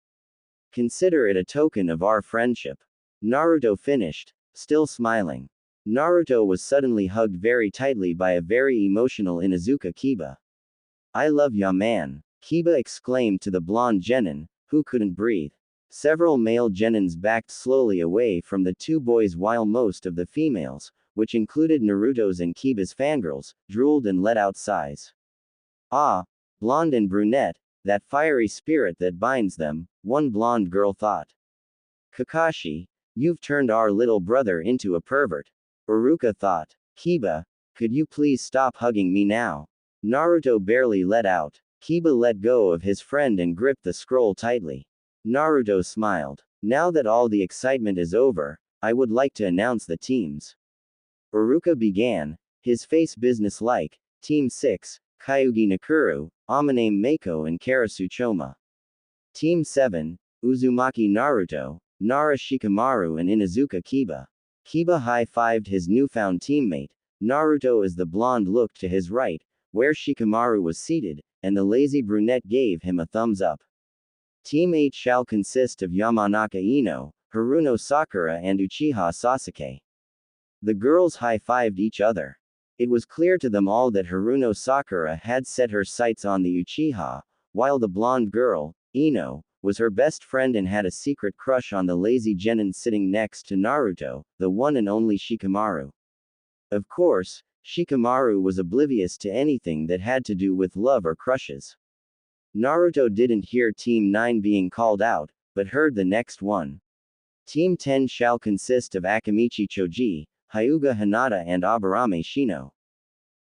Consider it a token of our friendship. Naruto finished, still smiling. Naruto was suddenly hugged very tightly by a very emotional Inuzuka Kiba. I love ya man, Kiba exclaimed to the blonde genin, who couldn't breathe. Several male genins backed slowly away from the two boys while most of the females, which included Naruto's and Kiba's fangirls, drooled and let out sighs. Ah, blonde and brunette, that fiery spirit that binds them, one blonde girl thought. Kakashi, you've turned our little brother into a pervert. Iruka thought. Kiba, could you please stop hugging me now? Naruto barely let out. Kiba let go of his friend and gripped the scroll tightly. Naruto smiled. Now that all the excitement is over, I would like to announce the teams. Iruka began, his face business-like. Team 6, Kyugi Nakuru, Amaname Mako and Karasu Choma. Team 7, Uzumaki Naruto, Nara Shikamaru and Inuzuka Kiba. Kiba high-fived his newfound teammate. Naruto as the blonde looked to his right, where Shikamaru was seated, and the lazy brunette gave him a thumbs up. Team 8 shall consist of Yamanaka Ino, Haruno Sakura and Uchiha Sasuke. The girls high-fived each other. It was clear to them all that Haruno Sakura had set her sights on the Uchiha, while the blonde girl, Ino, was her best friend and had a secret crush on the lazy genin sitting next to Naruto, the one and only Shikamaru. Of course, Shikamaru was oblivious to anything that had to do with love or crushes. Naruto didn't hear Team 9 being called out, but heard the next one. Team 10 shall consist of Akamichi Choji, Hyuga Hinata and Aburame Shino.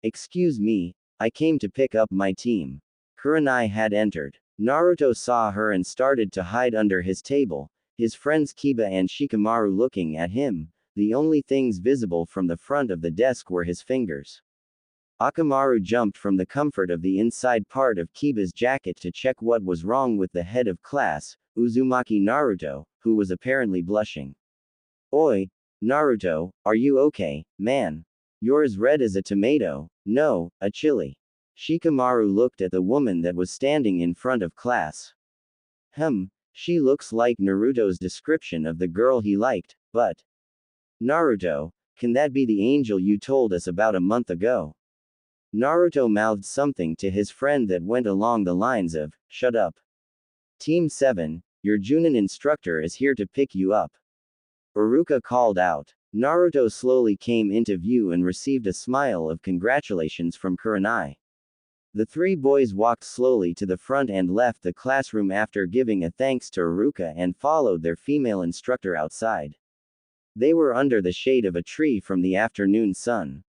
Excuse me, I came to pick up my team. Kurenai had entered. Naruto saw her and started to hide under his table, his friends Kiba and Shikamaru looking at him. The only things visible from the front of the desk were his fingers. Akamaru jumped from the comfort of the inside part of Kiba's jacket to check what was wrong with the head of class, Uzumaki Naruto, who was apparently blushing. Oi, Naruto, are you okay, man? You're as red as a tomato. No, a chili. Shikamaru looked at the woman that was standing in front of class. She looks like Naruto's description of the girl he liked, but. Naruto, can that be the angel you told us about a month ago? Naruto mouthed something to his friend that went along the lines of, shut up. Team 7, your Junin instructor is here to pick you up. Iruka called out. Naruto slowly came into view and received a smile of congratulations from Kurenai. The three boys walked slowly to the front and left the classroom after giving a thanks to Iruka and followed their female instructor outside. They were under the shade of a tree from the afternoon sun.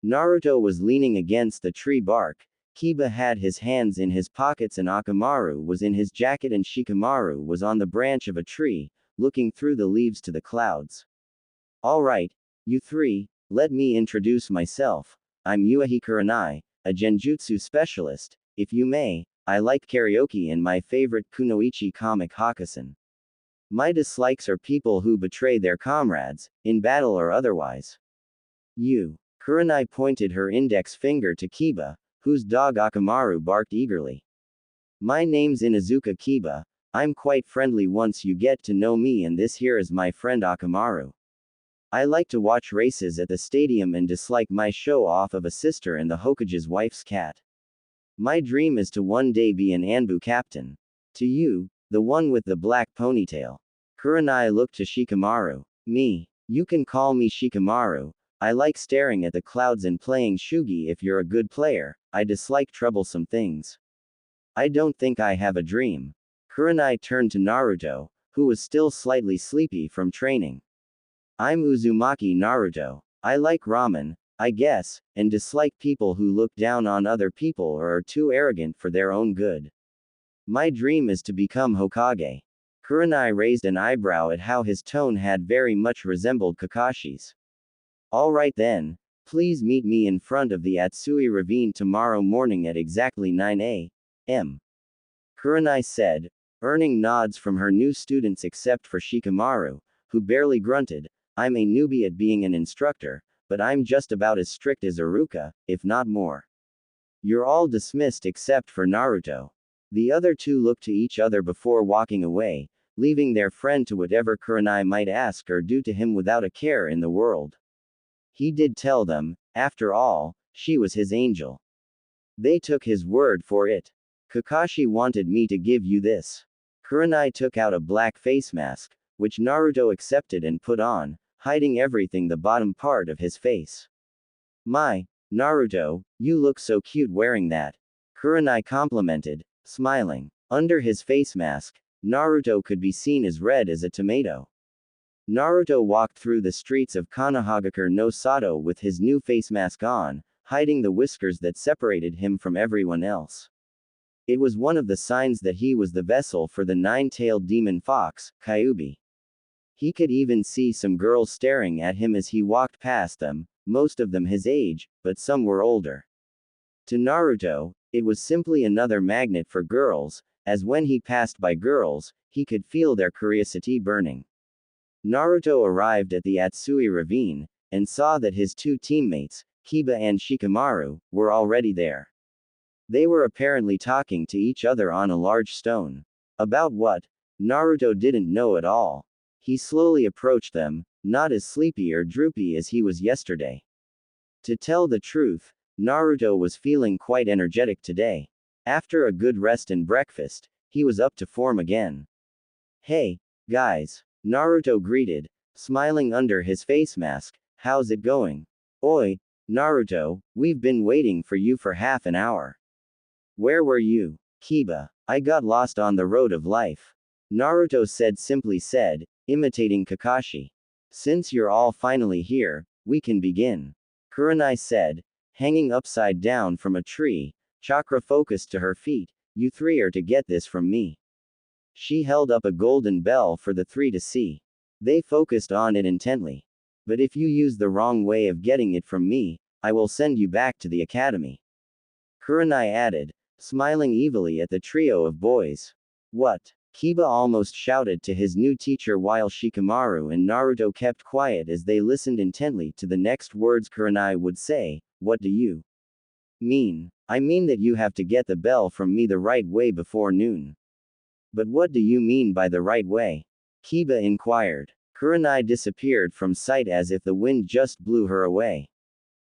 Naruto was leaning against the tree bark, Kiba had his hands in his pockets and Akamaru was in his jacket and Shikamaru was on the branch of a tree, looking through the leaves to the clouds. Alright, you three, let me introduce myself. I'm Yuahi Kurenai, a genjutsu specialist. If you may, I like karaoke and my favorite kunoichi comic Hakusen. My dislikes are people who betray their comrades, in battle or otherwise. Kurenai pointed her index finger to Kiba, whose dog Akamaru barked eagerly. My name's Inuzuka Kiba, I'm quite friendly once you get to know me and this here is my friend Akamaru. I like to watch races at the stadium and dislike my show off of a sister and the Hokage's wife's cat. My dream is to one day be an Anbu captain. To you, the one with the black ponytail. Kurenai looked to Shikamaru. Me. You can call me Shikamaru. I like staring at the clouds and playing shugi if you're a good player. I dislike troublesome things. I don't think I have a dream. Kurenai turned to Naruto, who was still slightly sleepy from training. I'm Uzumaki Naruto. I like ramen, I guess, and dislike people who look down on other people or are too arrogant for their own good. My dream is to become Hokage. Kurenai raised an eyebrow at how his tone had very much resembled Kakashi's. Alright then, please meet me in front of the Atsui Ravine tomorrow morning at exactly 9 a.m. Kurenai said, earning nods from her new students except for Shikamaru, who barely grunted. I'm a newbie at being an instructor, but I'm just about as strict as Iruka, if not more. You're all dismissed except for Naruto. The other two looked to each other before walking away, leaving their friend to whatever Kurenai might ask or do to him without a care in the world. He did tell them, after all, she was his angel. They took his word for it. Kakashi wanted me to give you this. Kurenai took out a black face mask, which Naruto accepted and put on, hiding everything the bottom part of his face. My, Naruto, you look so cute wearing that. Kurenai complimented, smiling. Under his face mask, Naruto could be seen as red as a tomato. Naruto walked through the streets of Konohagakure no Sato with his new face mask on, hiding the whiskers that separated him from everyone else. It was one of the signs that he was the vessel for the nine-tailed demon fox, Kyuubi. He could even see some girls staring at him as he walked past them, most of them his age, but some were older. To Naruto, It was simply another magnet for girls, as when he passed by girls, he could feel their curiosity burning. Naruto arrived at the Atsui ravine, and saw that his two teammates, Kiba and Shikamaru, were already there. They were apparently talking to each other on a large stone. About what? Naruto didn't know at all. He slowly approached them, not as sleepy or droopy as he was yesterday. To tell the truth, Naruto was feeling quite energetic today. After a good rest and breakfast, he was up to form again. Hey, guys, Naruto greeted, smiling under his face mask. How's it going? Oi, Naruto, we've been waiting for you for half an hour. Where were you? Kiba, I got lost on the road of life. Naruto simply said, imitating Kakashi. Since you're all finally here, we can begin. Kurenai said, hanging upside down from a tree, chakra focused to her feet. You three are to get this from me. She held up a golden bell for the three to see. They focused on it intently. But if you use the wrong way of getting it from me, I will send you back to the academy. Kurenai added, smiling evilly at the trio of boys. What? Kiba almost shouted to his new teacher while Shikamaru and Naruto kept quiet as they listened intently to the next words Kurenai would say. What do you mean? I mean that you have to get the bell from me the right way before noon. But what do you mean by the right way? Kiba inquired. Kurenai disappeared from sight as if the wind just blew her away.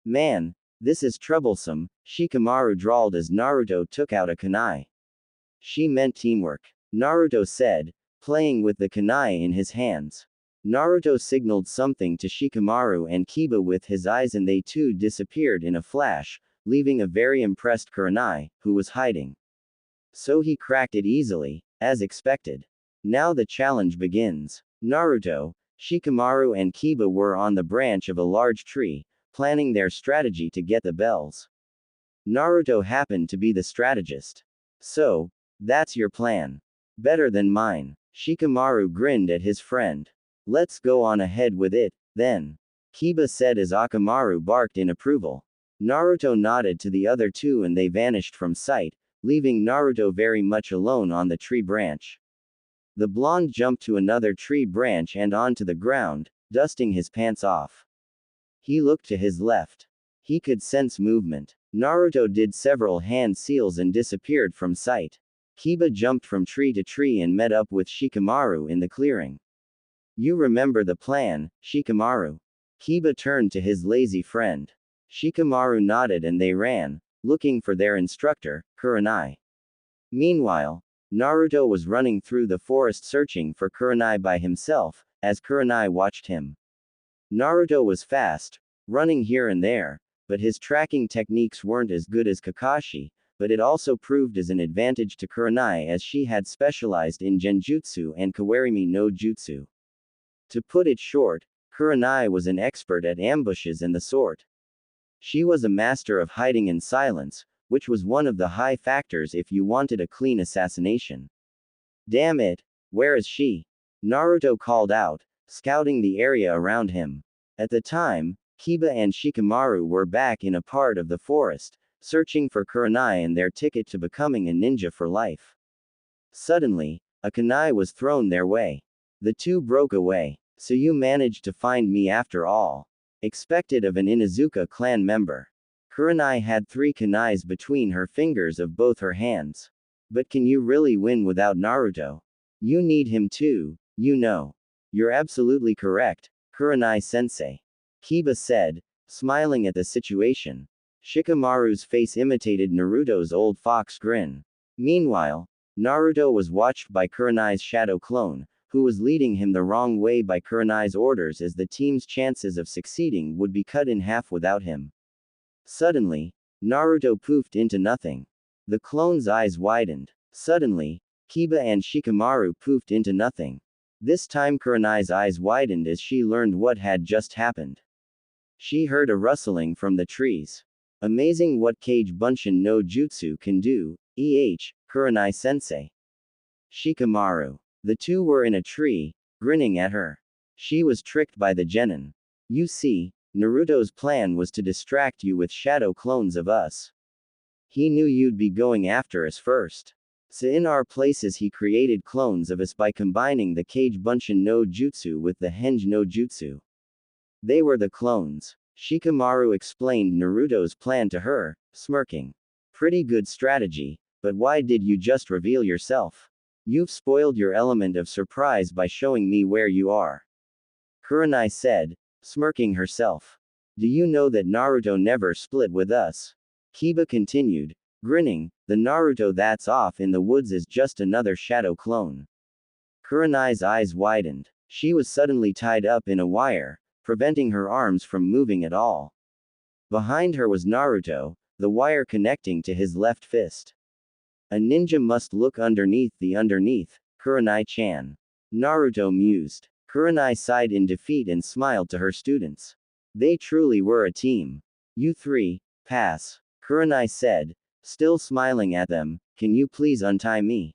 Man, this is troublesome, Shikamaru drawled as Naruto took out a kunai. She meant teamwork, Naruto said, playing with the kunai in his hands. Naruto signaled something to Shikamaru and Kiba with his eyes and they too disappeared in a flash, leaving a very impressed Kurenai, who was hiding. So he cracked it easily, as expected. Now the challenge begins. Naruto, Shikamaru and Kiba were on the branch of a large tree, planning their strategy to get the bells. Naruto happened to be the strategist. So, that's your plan. Better than mine. Shikamaru grinned at his friend. Let's go on ahead with it, then. Kiba said as Akamaru barked in approval. Naruto nodded to the other two and they vanished from sight, leaving Naruto very much alone on the tree branch. The blonde jumped to another tree branch and onto the ground, dusting his pants off. He looked to his left. He could sense movement. Naruto did several hand seals and disappeared from sight. Kiba jumped from tree to tree and met up with Shikamaru in the clearing. You remember the plan, Shikamaru? Kiba turned to his lazy friend. Shikamaru nodded and they ran, looking for their instructor, Kurenai. Meanwhile, Naruto was running through the forest searching for Kurenai by himself, as Kurenai watched him. Naruto was fast, running here and there, but his tracking techniques weren't as good as Kakashi, but it also proved as an advantage to Kurenai as she had specialized in Genjutsu and Kawarimi no Jutsu. To put it short, Kurenai was an expert at ambushes and the sort. She was a master of hiding in silence, which was one of the high factors if you wanted a clean assassination. Damn it, where is she? Naruto called out, scouting the area around him. At the time, Kiba and Shikamaru were back in a part of the forest, searching for Kurenai and their ticket to becoming a ninja for life. Suddenly, a kunai was thrown their way. The two broke away. So you managed to find me after all. Expected of an Inuzuka clan member. Kurenai had 3 kunais between her fingers of both her hands. But can you really win without Naruto? You need him too, you know. You're absolutely correct, Kurenai-sensei. Kiba said, smiling at the situation. Shikamaru's face imitated Naruto's old fox grin. Meanwhile, Naruto was watched by Kurenai's shadow clone, who was leading him the wrong way by Kurenai's orders as the team's chances of succeeding would be cut in half without him. Suddenly, Naruto poofed into nothing. The clone's eyes widened. Suddenly, Kiba and Shikamaru poofed into nothing. This time Kurenai's eyes widened as she learned what had just happened. She heard a rustling from the trees. Amazing what Kage Bunshin no Jutsu can do, Kurenai-sensei. Shikamaru. The two were in a tree, grinning at her. She was tricked by the genin. You see, Naruto's plan was to distract you with shadow clones of us. He knew you'd be going after us first. So in our places he created clones of us by combining the Kage Bunshin no Jutsu with the Henge no Jutsu. They were the clones. Shikamaru explained Naruto's plan to her, smirking. Pretty good strategy, but why did you just reveal yourself? You've spoiled your element of surprise by showing me where you are. Kurenai said, smirking herself. Do you know that Naruto never split with us? Kiba continued, grinning, the Naruto that's off in the woods is just another shadow clone. Kurenai's eyes widened. She was suddenly tied up in a wire, preventing her arms from moving at all. Behind her was Naruto, the wire connecting to his left fist. A ninja must look underneath the underneath, Kurenai-chan. Naruto mused. Kurenai sighed in defeat and smiled to her students. They truly were a team. You three, pass. Kurenai said, still smiling at them, can you please untie me?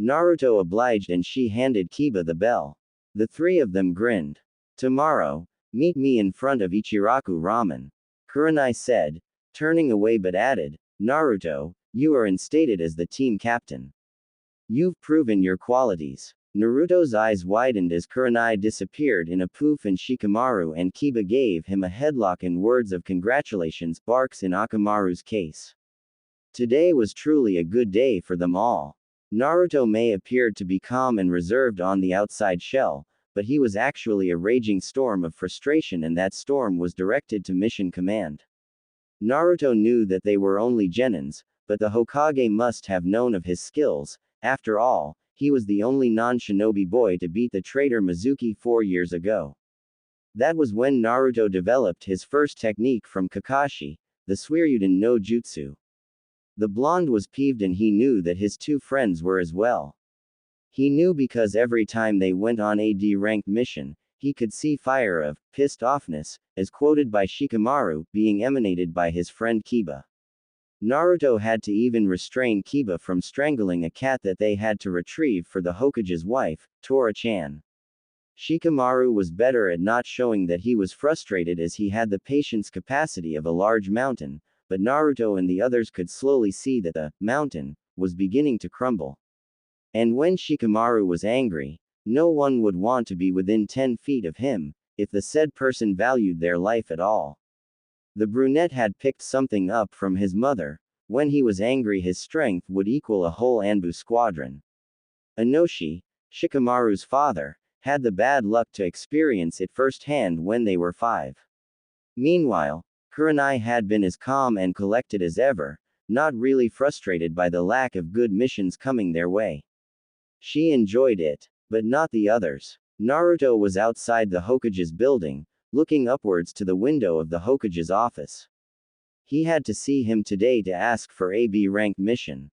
Naruto obliged and she handed Kiba the bell. The three of them grinned. Tomorrow, meet me in front of Ichiraku Ramen. Kurenai said, turning away but added, Naruto, you are instated as the team captain. You've proven your qualities. Naruto's eyes widened as Kurenai disappeared in a poof and Shikamaru and Kiba gave him a headlock and words of congratulations barks in Akamaru's case. Today was truly a good day for them all. Naruto may appeared to be calm and reserved on the outside shell, but he was actually a raging storm of frustration and that storm was directed to Mission Command. Naruto knew that they were only genins, but the Hokage must have known of his skills. After all, he was the only non-shinobi boy to beat the traitor Mizuki 4 years ago. That was when Naruto developed his first technique from Kakashi, the Suiryuden no Jutsu. The blonde was peeved and he knew that his two friends were as well. He knew because every time they went on a D-ranked mission, he could see fire of pissed offness, as quoted by Shikamaru, being emanated by his friend Kiba. Naruto had to even restrain Kiba from strangling a cat that they had to retrieve for the Hokage's wife, Tora-chan. Shikamaru was better at not showing that he was frustrated as he had the patience capacity of a large mountain, but Naruto and the others could slowly see that the mountain was beginning to crumble. And when Shikamaru was angry, no one would want to be within 10 feet of him, if the said person valued their life at all. The brunette had picked something up from his mother. When he was angry his strength would equal a whole Anbu squadron. Inoshi, Shikamaru's father, had the bad luck to experience it firsthand when they were 5. Meanwhile, Kurenai had been as calm and collected as ever, not really frustrated by the lack of good missions coming their way. She enjoyed it, but not the others. Naruto was outside the Hokage's building, looking upwards to the window of the Hokage's office. He had to see him today to ask for a B-ranked mission.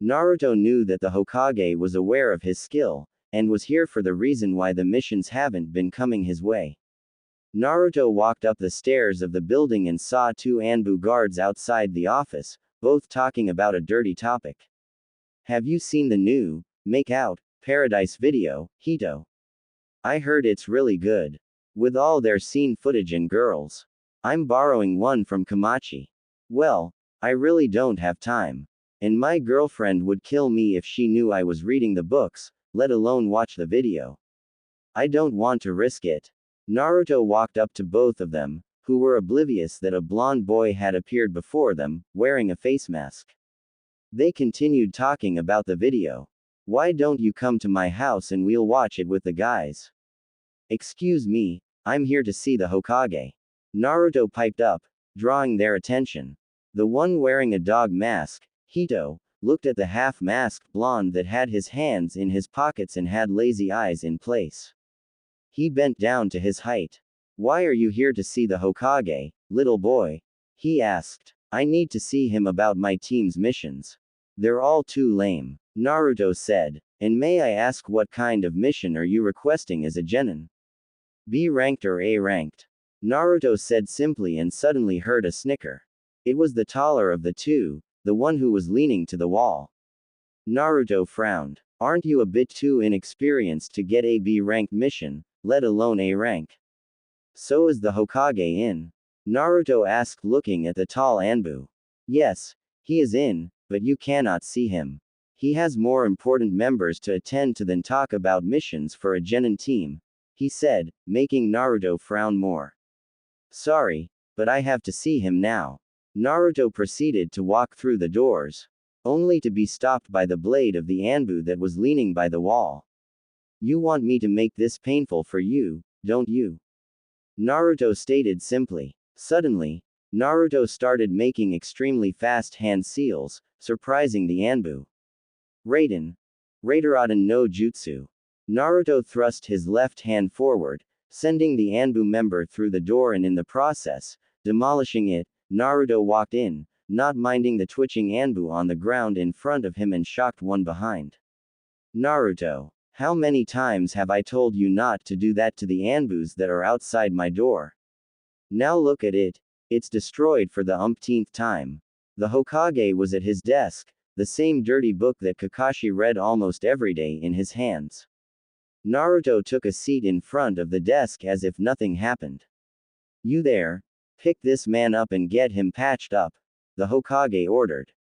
Naruto knew that the Hokage was aware of his skill, and was here for the reason why the missions haven't been coming his way. Naruto walked up the stairs of the building and saw 2 Anbu guards outside the office, both talking about a dirty topic. Have you seen the new, Make Out, Paradise video, Hito? I heard it's really good. With all their scene footage and girls. I'm borrowing one from Kamachi. Well, I really don't have time. And my girlfriend would kill me if she knew I was reading the books, let alone watch the video. I don't want to risk it. Naruto walked up to both of them, who were oblivious that a blonde boy had appeared before them, wearing a face mask. They continued talking about the video. Why don't you come to my house and we'll watch it with the guys? Excuse me, I'm here to see the Hokage. Naruto piped up, drawing their attention. The one wearing a dog mask, Hito, looked at the half-masked blonde that had his hands in his pockets and had lazy eyes in place. He bent down to his height. Why are you here to see the Hokage, little boy? He asked. I need to see him about my team's missions. They're all too lame, Naruto said. And may I ask what kind of mission are you requesting as a genin? B-ranked or A-ranked? Naruto said simply and suddenly heard a snicker. It was the taller of the two, the one who was leaning to the wall. Naruto frowned. Aren't you a bit too inexperienced to get a B-ranked mission, let alone A rank? So is the Hokage in? Naruto asked looking at the tall Anbu. Yes, He is in, but you cannot see him. He has more important members to attend to than talk about missions for a genin team, he said, making Naruto frown more. Sorry, but I have to see him now. Naruto proceeded to walk through the doors, only to be stopped by the blade of the anbu that was leaning by the wall. You want me to make this painful for you, don't you? Naruto stated simply. Suddenly, Naruto started making extremely fast hand seals, surprising the anbu. Raiden. Raidaraden no Jutsu. Naruto thrust his left hand forward, sending the anbu member through the door and in the process, demolishing it. Naruto walked in, not minding the twitching anbu on the ground in front of him and shocked one behind. Naruto, how many times have I told you not to do that to the anbus that are outside my door? Now look at it, it's destroyed for the umpteenth time. The Hokage was at his desk, the same dirty book that Kakashi read almost every day in his hands. Naruto took a seat in front of the desk as if nothing happened. You there? Pick this man up and get him patched up, the Hokage ordered.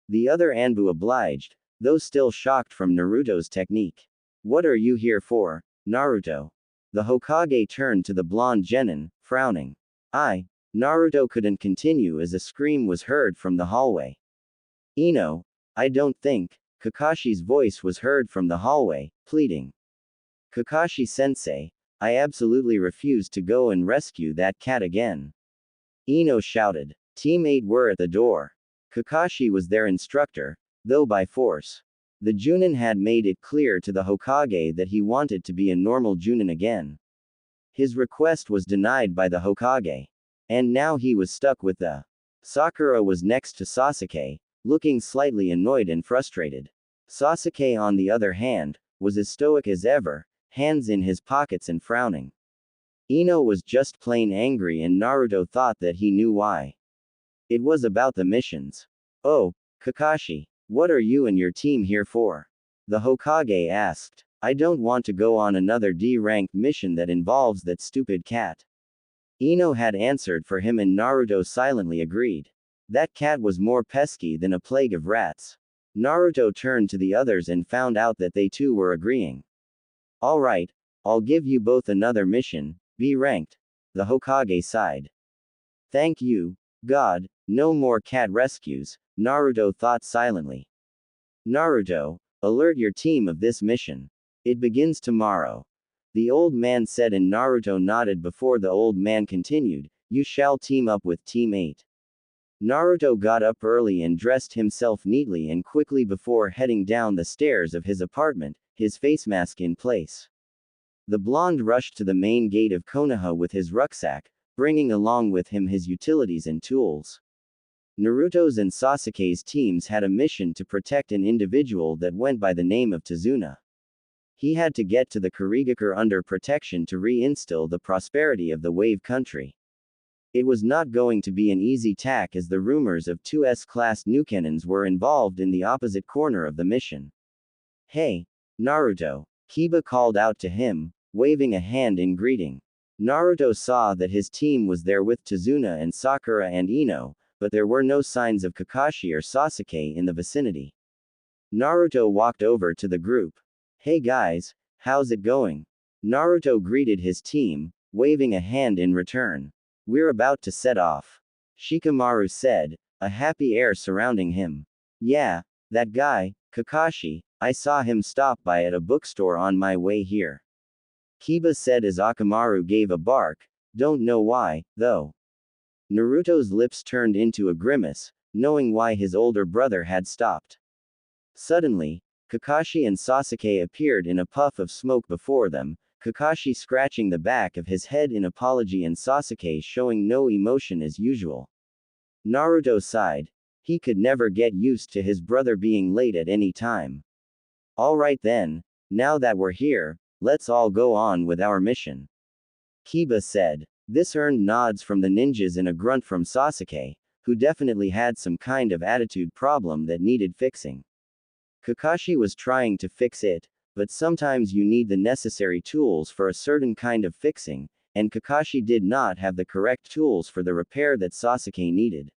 The other anbu obliged, though still shocked from Naruto's technique. What are you here for, Naruto? The Hokage turned to the blonde genin, frowning. Naruto couldn't continue as a scream was heard from the hallway. Ino, I don't think, Kakashi's voice was heard from the hallway, pleading. Kakashi-sensei, I absolutely refuse to go and rescue that cat again. Ino shouted. Team 8 were at the door. Kakashi was their instructor, though by force. The Junin had made it clear to the Hokage that he wanted to be a normal Junin again. His request was denied by the Hokage. And now he was stuck with the. Sakura was next to Sasuke, looking slightly annoyed and frustrated. Sasuke, on the other hand, was as stoic as ever, hands in his pockets and frowning. Ino was just plain angry and Naruto thought that he knew why. It was about the missions. Oh, Kakashi, what are you and your team here for? The Hokage asked. I don't want to go on another D-ranked mission that involves that stupid cat. Ino had answered for him and Naruto silently agreed. That cat was more pesky than a plague of rats. Naruto turned to the others and found out that they too were agreeing. Alright, I'll give you both another mission, be ranked. The Hokage sighed. Thank you, God, no more cat rescues, Naruto thought silently. Naruto, alert your team of this mission. It begins tomorrow. The old man said and Naruto nodded before the old man continued, you shall team up with Team 8. Naruto got up early and dressed himself neatly and quickly before heading down the stairs of his apartment, his face mask in place. The blonde rushed to the main gate of Konoha with his rucksack, bringing along with him his utilities and tools. Naruto's and Sasuke's teams had a mission to protect an individual that went by the name of Tazuna. He had to get to the Kurigakure under protection to reinstill the prosperity of the Wave Country. It was not going to be an easy task as the rumors of 2 S-class Nukenins were involved in the opposite corner of the mission. Hey, Naruto, Kiba called out to him, waving a hand in greeting. Naruto saw that his team was there with Tazuna and Sakura and Ino, but there were no signs of Kakashi or Sasuke in the vicinity. Naruto walked over to the group. Hey guys, how's it going? Naruto greeted his team, waving a hand in return. We're about to set off. Shikamaru said, a happy air surrounding him. Yeah, that guy, Kakashi, I saw him stop by at a bookstore on my way here. Kiba said as Akamaru gave a bark, don't know why, though. Naruto's lips turned into a grimace, knowing why his older brother had stopped. Suddenly, Kakashi and Sasuke appeared in a puff of smoke before them, Kakashi scratching the back of his head in apology and Sasuke showing no emotion as usual. Naruto sighed. He could never get used to his brother being late at any time. Alright then, now that we're here, let's all go on with our mission. Kiba said. This earned nods from the ninjas and a grunt from Sasuke, who definitely had some kind of attitude problem that needed fixing. Kakashi was trying to fix it, but sometimes you need the necessary tools for a certain kind of fixing, and Kakashi did not have the correct tools for the repair that Sasuke needed.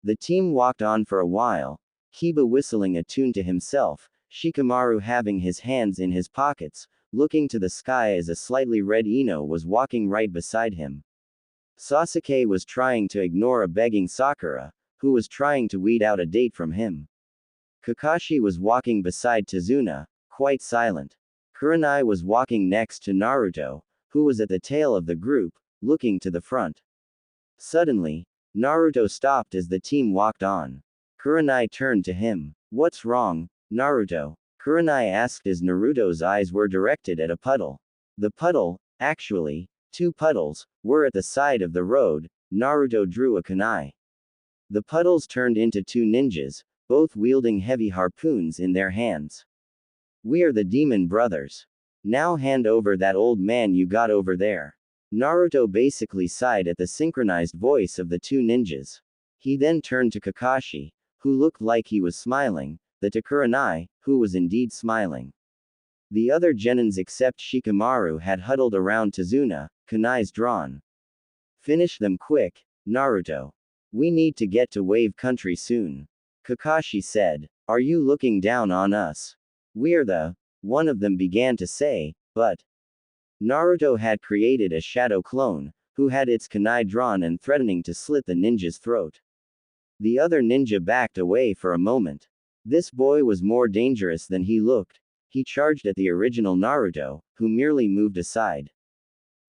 The team walked on for a while, Kiba whistling a tune to himself, Shikamaru having his hands in his pockets, looking to the sky as a slightly red Ino was walking right beside him. Sasuke was trying to ignore a begging Sakura, who was trying to weed out a date from him. Kakashi was walking beside Tazuna, quite silent. Kurenai was walking next to Naruto, who was at the tail of the group, looking to the front. Suddenly, Naruto stopped as the team walked on. Kurenai turned to him. "What's wrong, Naruto?" Kurenai asked as Naruto's eyes were directed at a puddle. The puddle, actually, two puddles, were at the side of the road. Naruto drew a kunai. The puddles turned into two ninjas, both wielding heavy harpoons in their hands. "We are the demon brothers. Now hand over that old man you got over there." Naruto basically sighed at the synchronized voice of the two ninjas. He then turned to Kakashi, who looked like he was smiling, then to Kurenai, who was indeed smiling. The other genins except Shikamaru had huddled around Tazuna, kunais drawn. "Finish them quick, Naruto. We need to get to Wave Country soon." Kakashi said. "Are you looking down on us? We're the..." one of them began to say, but Naruto had created a shadow clone, who had its kunai drawn and threatening to slit the ninja's throat. The other ninja backed away for a moment. This boy was more dangerous than he looked. He charged at the original Naruto, who merely moved aside.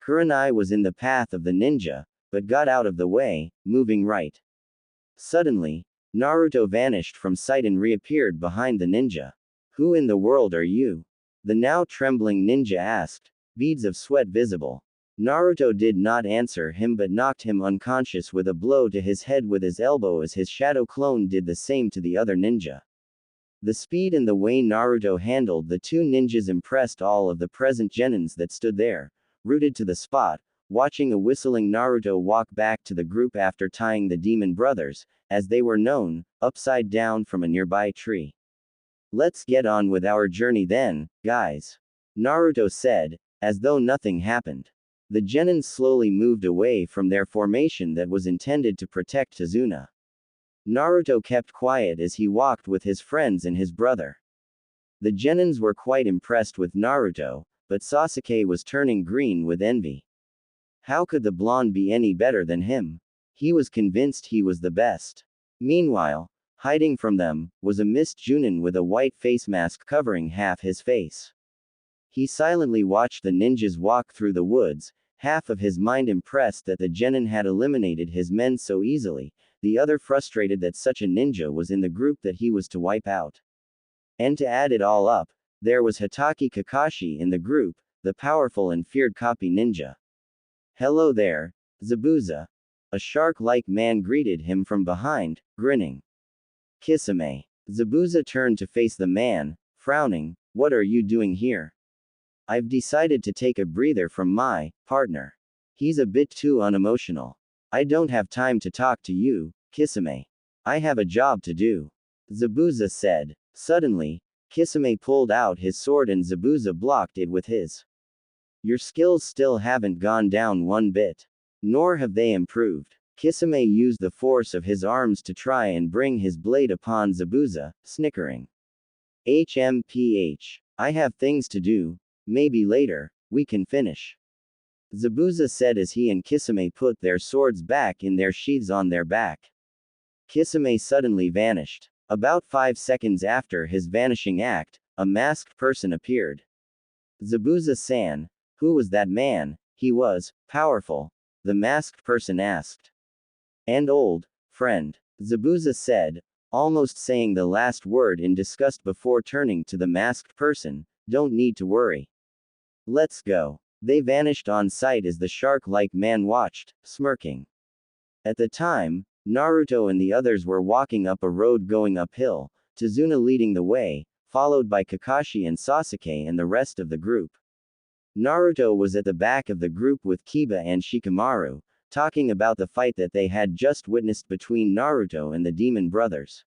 Kurenai was in the path of the ninja, but got out of the way, moving right. Suddenly, Naruto vanished from sight and reappeared behind the ninja. "Who in the world are you?" the now trembling ninja asked, beads of sweat visible. Naruto did not answer him but knocked him unconscious with a blow to his head with his elbow as his shadow clone did the same to the other ninja. The speed and the way Naruto handled the two ninjas impressed all of the present genins that stood there, rooted to the spot, watching a whistling Naruto walk back to the group after tying the demon brothers, as they were known, upside down from a nearby tree. "Let's get on with our journey then, guys," Naruto said, as though nothing happened. The genins slowly moved away from their formation that was intended to protect Tazuna. Naruto kept quiet as he walked with his friends and his brother. The genins were quite impressed with Naruto, but Sasuke was turning green with envy. How could the blonde be any better than him? He was convinced he was the best. Meanwhile, hiding from them, was a mist Junin with a white face mask covering half his face. He silently watched the ninjas walk through the woods, half of his mind impressed that the genin had eliminated his men so easily, the other frustrated that such a ninja was in the group that he was to wipe out. And to add it all up, there was Hatake Kakashi in the group, the powerful and feared copy ninja. "Hello there, Zabuza." A shark-like man greeted him from behind, grinning. "Kisame." Zabuza turned to face the man, frowning. "What are you doing here?" "I've decided to take a breather from my partner. He's a bit too unemotional. I don't have time to talk to you, Kisame. I have a job to do," Zabuza said. Suddenly, Kisame pulled out his sword and Zabuza blocked it with his. "Your skills still haven't gone down one bit. Nor have they improved." Kisame used the force of his arms to try and bring his blade upon Zabuza, snickering. "HMPH. I have things to do. Maybe later, we can finish," Zabuza said as he and Kisame put their swords back in their sheaths on their back. Kisame suddenly vanished. About 5 seconds after his vanishing act, a masked person appeared. "Zabuza-san, who was that man?" "He was powerful," the masked person asked. "And old, friend," Zabuza said, almost saying the last word in disgust before turning to the masked person. "Don't need to worry. Let's go." They vanished on sight as the shark-like man watched, smirking. At the time, Naruto and the others were walking up a road going uphill, Tazuna leading the way, followed by Kakashi and Sasuke and the rest of the group. Naruto was at the back of the group with Kiba and Shikamaru, talking about the fight that they had just witnessed between Naruto and the demon brothers.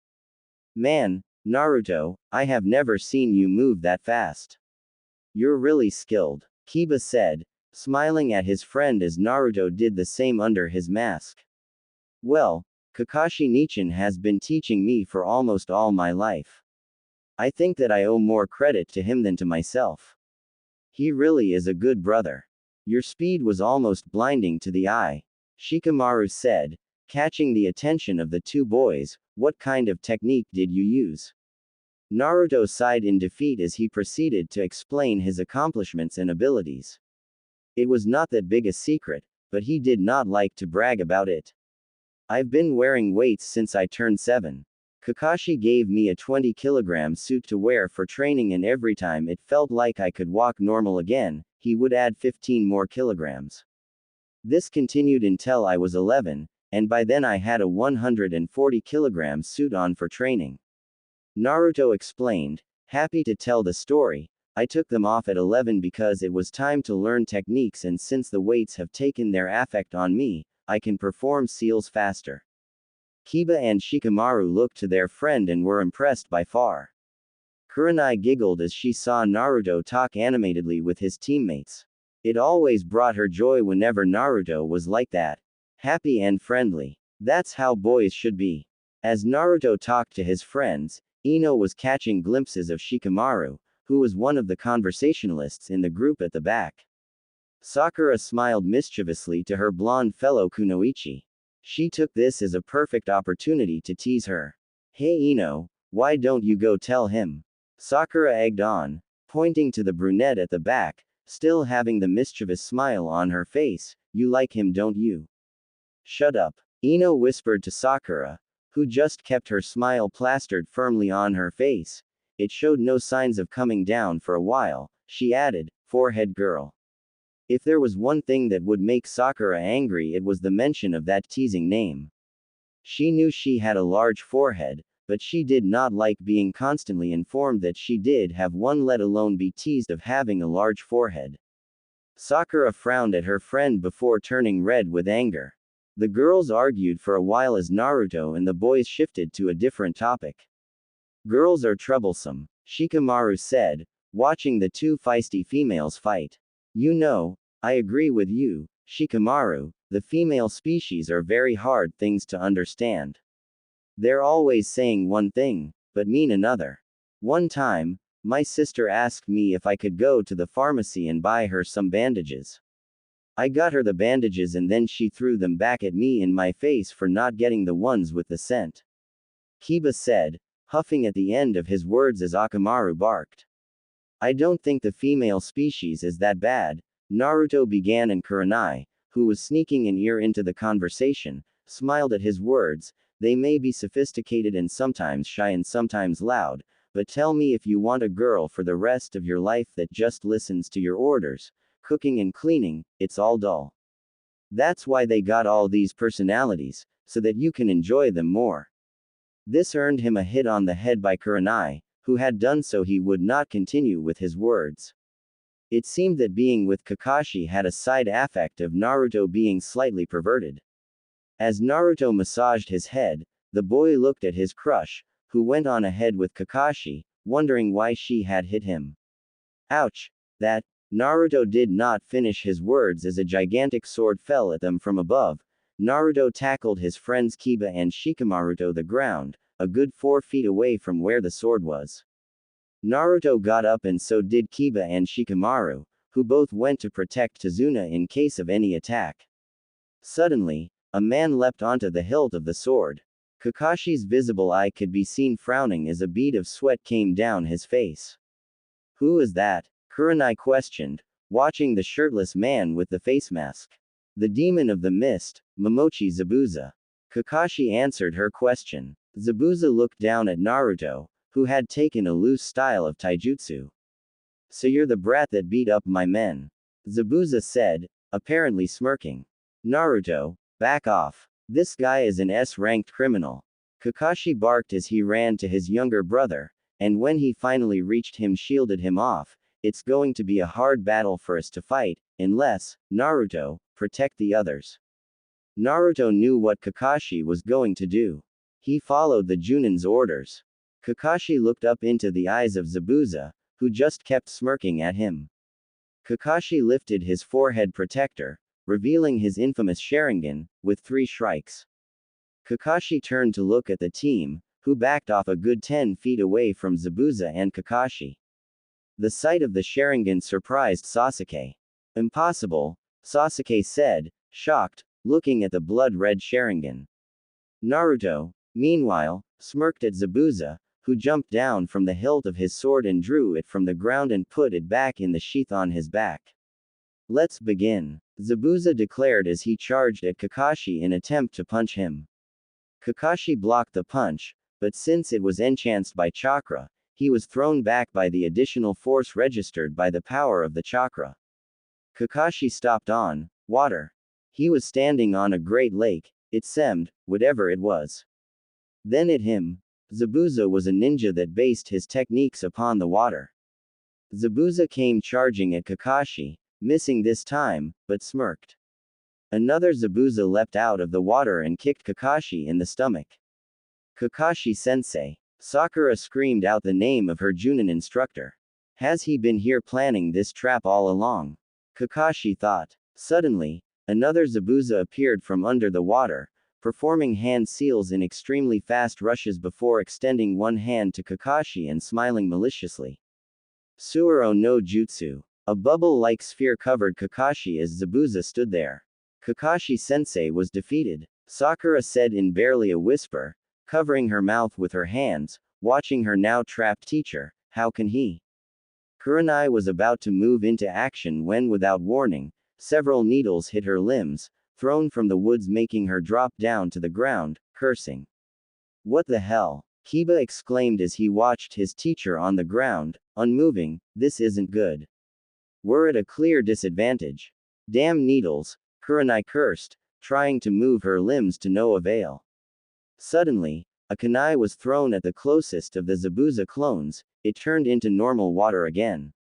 "Man, Naruto, I have never seen you move that fast. You're really skilled," Kiba said, smiling at his friend as Naruto did the same under his mask. "Well, Kakashi Nichin has been teaching me for almost all my life. I think that I owe more credit to him than to myself. He really is a good brother. Your speed was almost blinding to the eye. Shikamaru said, catching the attention of the two boys. What kind of technique did you use? Naruto sighed in defeat as he proceeded to explain his accomplishments and abilities. It was not that big a secret, but he did not like to brag about it. I've been wearing weights since I turned 7. Kakashi gave me a 20-kilogram suit to wear for training, and every time it felt like I could walk normal again, he would add 15 more kilograms. This continued until I was 11, and by then I had a 140-kilogram suit on for training. Naruto explained, happy to tell the story. I took them off at 11 because it was time to learn techniques, and since the weights have taken their effect on me, I can perform seals faster. Kiba and Shikamaru looked to their friend and were impressed by far. Kurenai giggled as she saw Naruto talk animatedly with his teammates. It always brought her joy whenever Naruto was like that. Happy and friendly. That's how boys should be. As Naruto talked to his friends, Ino was catching glimpses of Shikamaru, who was one of the conversationalists in the group at the back. Sakura smiled mischievously to her blonde fellow Kunoichi. She took this as a perfect opportunity to tease her. Hey Ino, why don't you go tell him? Sakura egged on, pointing to the brunette at the back, still having the mischievous smile on her face. You like him, don't you? Shut up, Ino whispered to Sakura, who just kept her smile plastered firmly on her face. It showed no signs of coming down for a while. She added, forehead girl. If there was one thing that would make Sakura angry, it was the mention of that teasing name. She knew she had a large forehead, but she did not like being constantly informed that she did have one, let alone be teased of having a large forehead. Sakura frowned at her friend before turning red with anger. The girls argued for a while as Naruto and the boys shifted to a different topic. Girls are troublesome, Shikamaru said, watching the two feisty females fight. You know, I agree with you, Shikamaru, the female species are very hard things to understand. They're always saying one thing, but mean another. One time, my sister asked me if I could go to the pharmacy and buy her some bandages. I got her the bandages and then she threw them back at me in my face for not getting the ones with the scent. Kiba said, huffing at the end of his words as Akamaru barked. I don't think the female species is that bad, Naruto began, and Kurenai, who was sneaking an ear into the conversation, smiled at his words. They may be sophisticated and sometimes shy and sometimes loud, but tell me if you want a girl for the rest of your life that just listens to your orders, cooking and cleaning, it's all dull. That's why they got all these personalities, so that you can enjoy them more. This earned him a hit on the head by Kurenai, who had done so he would not continue with his words. It seemed that being with Kakashi had a side effect of Naruto being slightly perverted. As Naruto massaged his head, the boy looked at his crush, who went on ahead with Kakashi, wondering why she had hit him. Ouch! That, Naruto did not finish his words as a gigantic sword fell at them from above. Naruto tackled his friends Kiba and Shikamaru to the ground, a good 4 feet away from where the sword was. Naruto got up and so did Kiba and Shikamaru, who both went to protect Tazuna in case of any attack. Suddenly, a man leapt onto the hilt of the sword. Kakashi's visible eye could be seen frowning as a bead of sweat came down his face. Who is that? Kurenai questioned, watching the shirtless man with the face mask. The demon of the mist, Momochi Zabuza. Kakashi answered her question. Zabuza looked down at Naruto, who had taken a loose style of taijutsu. So you're the brat that beat up my men. Zabuza said, apparently smirking. Naruto, back off. This guy is an S-ranked criminal. Kakashi barked as he ran to his younger brother, and when he finally reached him, shielded him off. It's going to be a hard battle for us to fight, unless, Naruto, protect the others. Naruto knew what Kakashi was going to do. He followed the Junin's orders. Kakashi looked up into the eyes of Zabuza, who just kept smirking at him. Kakashi lifted his forehead protector, revealing his infamous Sharingan, with 3 strikes. Kakashi turned to look at the team, who backed off a good 10 feet away from Zabuza and Kakashi. The sight of the Sharingan surprised Sasuke. Impossible, Sasuke said, shocked, looking at the blood-red Sharingan. Naruto, meanwhile, smirked at Zabuza, who jumped down from the hilt of his sword and drew it from the ground and put it back in the sheath on his back. Let's begin, Zabuza declared as he charged at Kakashi in attempt to punch him. Kakashi blocked the punch, but since it was enhanced by chakra, he was thrown back by the additional force registered by the power of the chakra. Kakashi stopped on water. He was standing on a great lake, it seemed, whatever it was. Then it him. Zabuza was a ninja that based his techniques upon the water. Zabuza came charging at Kakashi, missing this time, but smirked. Another Zabuza leapt out of the water and kicked Kakashi in the stomach. Kakashi-sensei. Sakura screamed out the name of her Junin instructor. Has he been here planning this trap all along? Kakashi thought. Suddenly, another Zabuza appeared from under the water, performing hand seals in extremely fast rushes before extending one hand to Kakashi and smiling maliciously. Suoro no Jutsu. A bubble-like sphere covered Kakashi as Zabuza stood there. Kakashi-sensei was defeated, Sakura said in barely a whisper, covering her mouth with her hands, watching her now trapped teacher. How can he? Kurenai was about to move into action when, without warning, several needles hit her limbs, thrown from the woods, making her drop down to the ground, cursing. What the hell? Kiba exclaimed as he watched his teacher on the ground, unmoving. This isn't good. We're at a clear disadvantage. Damn needles, Kurenai cursed, trying to move her limbs to no avail. Suddenly, a kunai was thrown at the closest of the Zabuza clones. It turned into normal water again.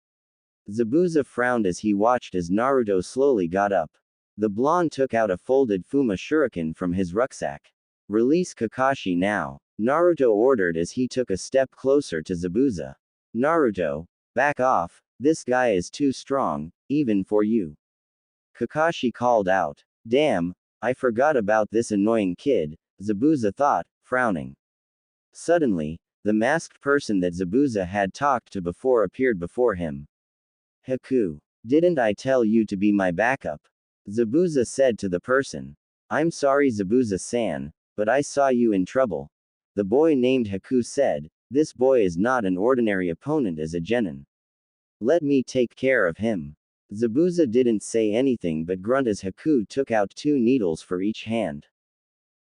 Zabuza frowned as he watched as Naruto slowly got up. The blonde took out a folded Fuma shuriken from his rucksack. Release Kakashi now, Naruto ordered as he took a step closer to Zabuza. Naruto, back off, this guy is too strong, even for you. Kakashi called out. Damn, I forgot about this annoying kid, Zabuza thought, frowning. Suddenly, the masked person that Zabuza had talked to before appeared before him. Haku, didn't I tell you to be my backup? Zabuza said to the person. I'm sorry Zabuza-san, but I saw you in trouble. The boy named Haku said, this boy is not an ordinary opponent as a genin. Let me take care of him. Zabuza didn't say anything but grunt as Haku took out 2 needles for each hand.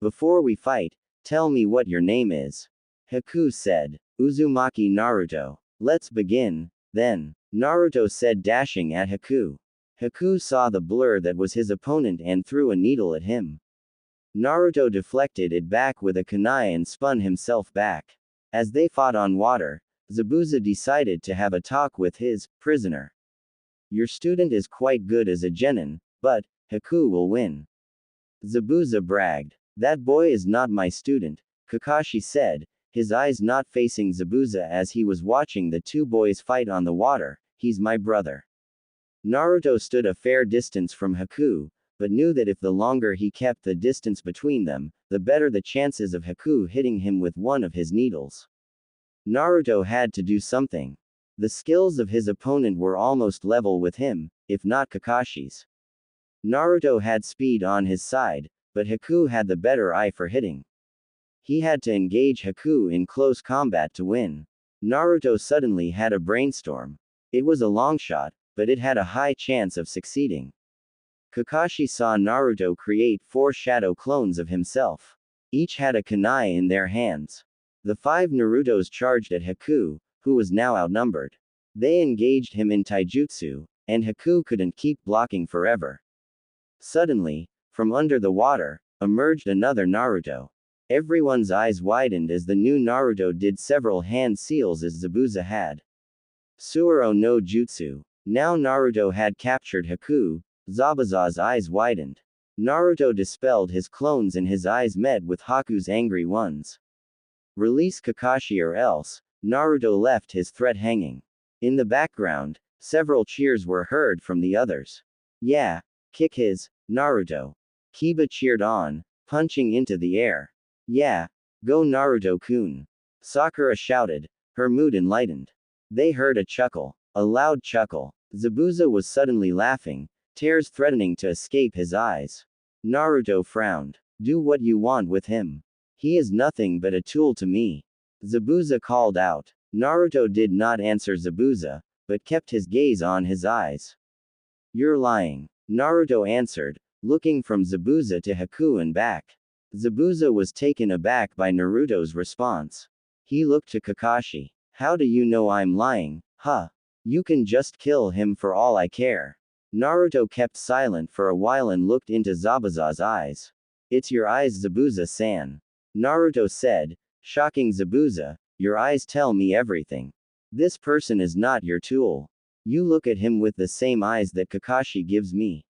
Before we fight, tell me what your name is. Haku said. Uzumaki Naruto. Let's begin, then, Naruto said, dashing at Haku. Haku saw the blur that was his opponent and threw a needle at him. Naruto deflected it back with a kunai and spun himself back. As they fought on water, Zabuza decided to have a talk with his prisoner. Your student is quite good as a genin, but Haku will win. Zabuza bragged. That boy is not my student, Kakashi said, his eyes not facing Zabuza as he was watching the 2 boys fight on the water. He's my brother. Naruto stood a fair distance from Haku, but knew that if the longer he kept the distance between them, the better the chances of Haku hitting him with one of his needles. Naruto had to do something. The skills of his opponent were almost level with him, if not Kakashi's. Naruto had speed on his side, but Haku had the better eye for hitting. He had to engage Haku in close combat to win. Naruto suddenly had a brainstorm. It was a long shot, but it had a high chance of succeeding. Kakashi saw Naruto create 4 shadow clones of himself. Each had a kunai in their hands. The 5 Narutos charged at Haku, who was now outnumbered. They engaged him in taijutsu, and Haku couldn't keep blocking forever. Suddenly, from under the water, emerged another Naruto. Everyone's eyes widened as the new Naruto did several hand seals as Zabuza had. Suoro no Jutsu. Now Naruto had captured Haku. Zabuza's eyes widened. Naruto dispelled his clones and his eyes met with Haku's angry ones. Release Kakashi or else, Naruto left his threat hanging. In the background, several cheers were heard from the others. Yeah, kick his, Naruto. Kiba cheered on, punching into the air. Yeah. Go Naruto-kun. Sakura shouted, her mood enlightened. They heard a chuckle. A loud chuckle. Zabuza was suddenly laughing, tears threatening to escape his eyes. Naruto frowned. Do what you want with him. He is nothing but a tool to me. Zabuza called out. Naruto did not answer Zabuza, but kept his gaze on his eyes. You're lying. Naruto answered, looking from Zabuza to Haku and back. Zabuza was taken aback by Naruto's response. He looked to Kakashi. How do you know I'm lying, huh? You can just kill him for all I care. Naruto kept silent for a while and looked into Zabuza's eyes. It's your eyes, Zabuza-san. Naruto said, shocking Zabuza, your eyes tell me everything. This person is not your tool. You look at him with the same eyes that Kakashi gives me.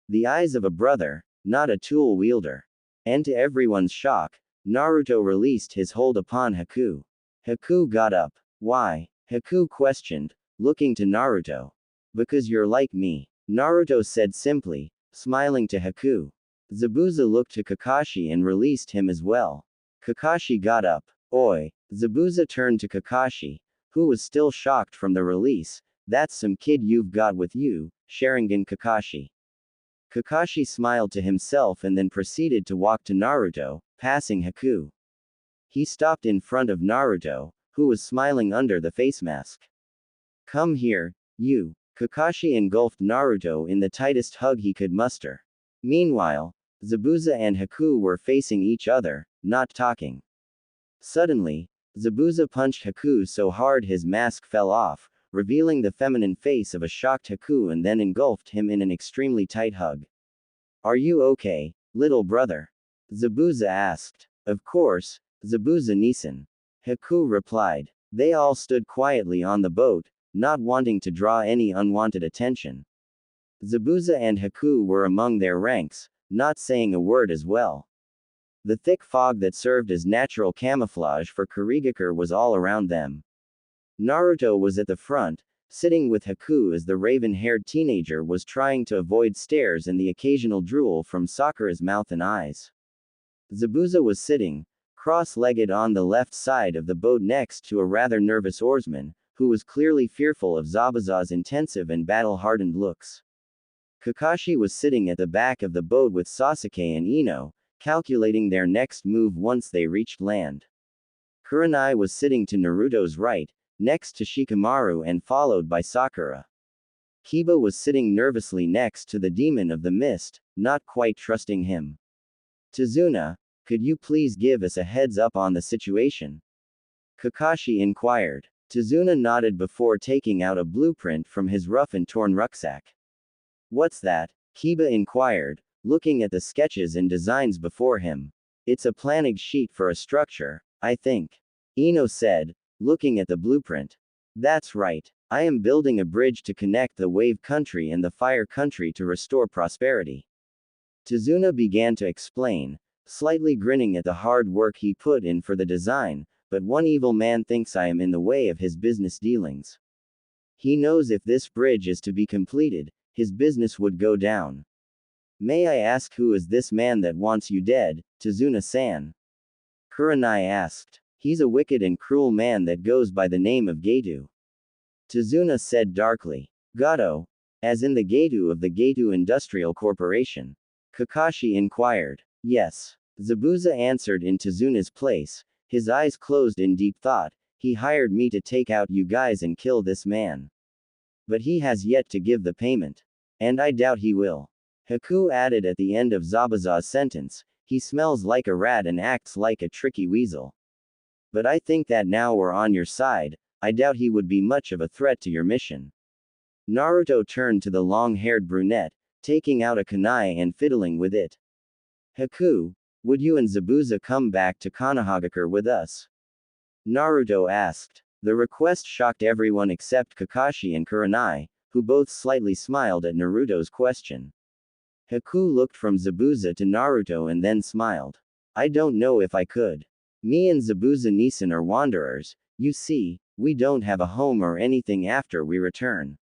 The eyes of a brother, not a tool wielder. And to everyone's shock, Naruto released his hold upon Haku. Haku got up. Why? Haku questioned, looking to Naruto. Because you're like me. Naruto said simply, smiling to Haku. Zabuza looked to Kakashi and released him as well. Kakashi got up. Oi. Zabuza turned to Kakashi, who was still shocked from the release. That's some kid you've got with you, Sharingan Kakashi. Kakashi smiled to himself and then proceeded to walk to Naruto, passing Haku. He stopped in front of Naruto, who was smiling under the face mask. Come here, you. Kakashi engulfed Naruto in the tightest hug he could muster. Meanwhile, Zabuza and Haku were facing each other, not talking. Suddenly, Zabuza punched Haku so hard his mask fell off, revealing the feminine face of a shocked Haku and then engulfed him in an extremely tight hug. Are you okay, little brother? Zabuza asked. Of course, Zabuza-Nisan. Haku replied. They all stood quietly on the boat, not wanting to draw any unwanted attention. Zabuza and Haku were among their ranks, not saying a word as well. The thick fog that served as natural camouflage for Kurigakure was all around them. Naruto was at the front, sitting with Haku as the raven-haired teenager was trying to avoid stares and the occasional drool from Sakura's mouth and eyes. Zabuza was sitting, cross-legged on the left side of the boat next to a rather nervous oarsman, who was clearly fearful of Zabuza's intensive and battle-hardened looks. Kakashi was sitting at the back of the boat with Sasuke and Ino, calculating their next move once they reached land. Kurenai was sitting to Naruto's right, next to Shikamaru and followed by Sakura. Kiba was sitting nervously next to the demon of the mist, not quite trusting him. Tazuna, could you please give us a heads up on the situation? Kakashi inquired. Tazuna nodded before taking out a blueprint from his rough and torn rucksack. What's that? Kiba inquired, looking at the sketches and designs before him. It's a planning sheet for a structure, I think. Ino said, looking at the blueprint. That's right. I am building a bridge to connect the wave country and the fire country to restore prosperity. Tazuna began to explain, slightly grinning at the hard work he put in for the design, but one evil man thinks I am in the way of his business dealings. He knows if this bridge is to be completed, his business would go down. May I ask who is this man that wants you dead, Tazuna-san? Kurenai asked. He's a wicked and cruel man that goes by the name of Gato. Tazuna said darkly. Gato? As in the Gato of the Gato Industrial Corporation. Kakashi inquired. Yes. Zabuza answered in Tazuna's place, his eyes closed in deep thought. He hired me to take out you guys and kill this man. But he has yet to give the payment. And I doubt he will. Haku added at the end of Zabuza's sentence, he smells like a rat and acts like a tricky weasel. But I think that now we're on your side, I doubt he would be much of a threat to your mission. Naruto turned to the long-haired brunette, taking out a kunai and fiddling with it. Haku, would you and Zabuza come back to Konohagakure with us? Naruto asked. The request shocked everyone except Kakashi and Kurenai, who both slightly smiled at Naruto's question. Haku looked from Zabuza to Naruto and then smiled. I don't know if I could. Me and Zabuza-Nisan are wanderers, you see, we don't have a home or anything after we return.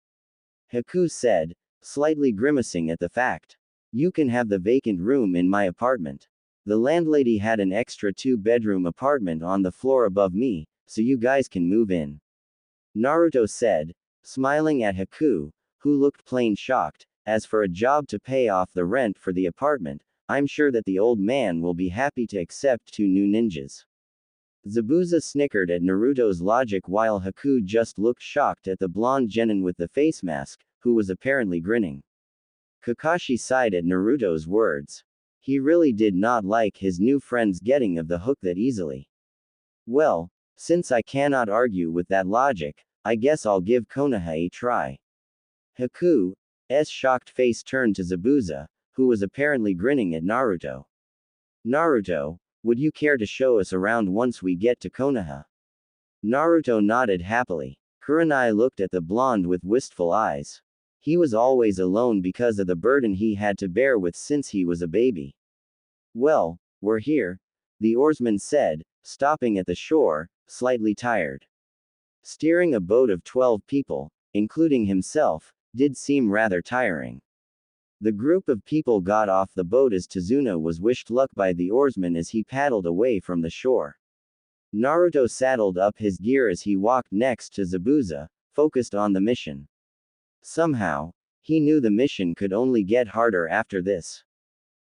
Haku said, slightly grimacing at the fact. You can have the vacant room in my apartment. The landlady had an extra 2-bedroom apartment on the floor above me, so you guys can move in. Naruto said, smiling at Haku, who looked plain shocked. As for a job to pay off the rent for the apartment, I'm sure that the old man will be happy to accept 2 new ninjas. Zabuza snickered at Naruto's logic while Haku just looked shocked at the blonde genin with the face mask, who was apparently grinning. Kakashi sighed at Naruto's words. He really did not like his new friend's getting of the hook that easily. Well, since I cannot argue with that logic, I guess I'll give Konoha a try. Haku's shocked face turned to Zabuza, who was apparently grinning at Naruto. Naruto, would you care to show us around once we get to Konoha? Naruto nodded happily. Kurenai looked at the blonde with wistful eyes. He was always alone because of the burden he had to bear with since he was a baby. Well, we're here, the oarsman said, stopping at the shore, slightly tired. Steering a boat of 12 people, including himself, did seem rather tiring. The group of people got off the boat as Tazuna was wished luck by the oarsman as he paddled away from the shore. Naruto saddled up his gear as he walked next to Zabuza, focused on the mission. Somehow, he knew the mission could only get harder after this.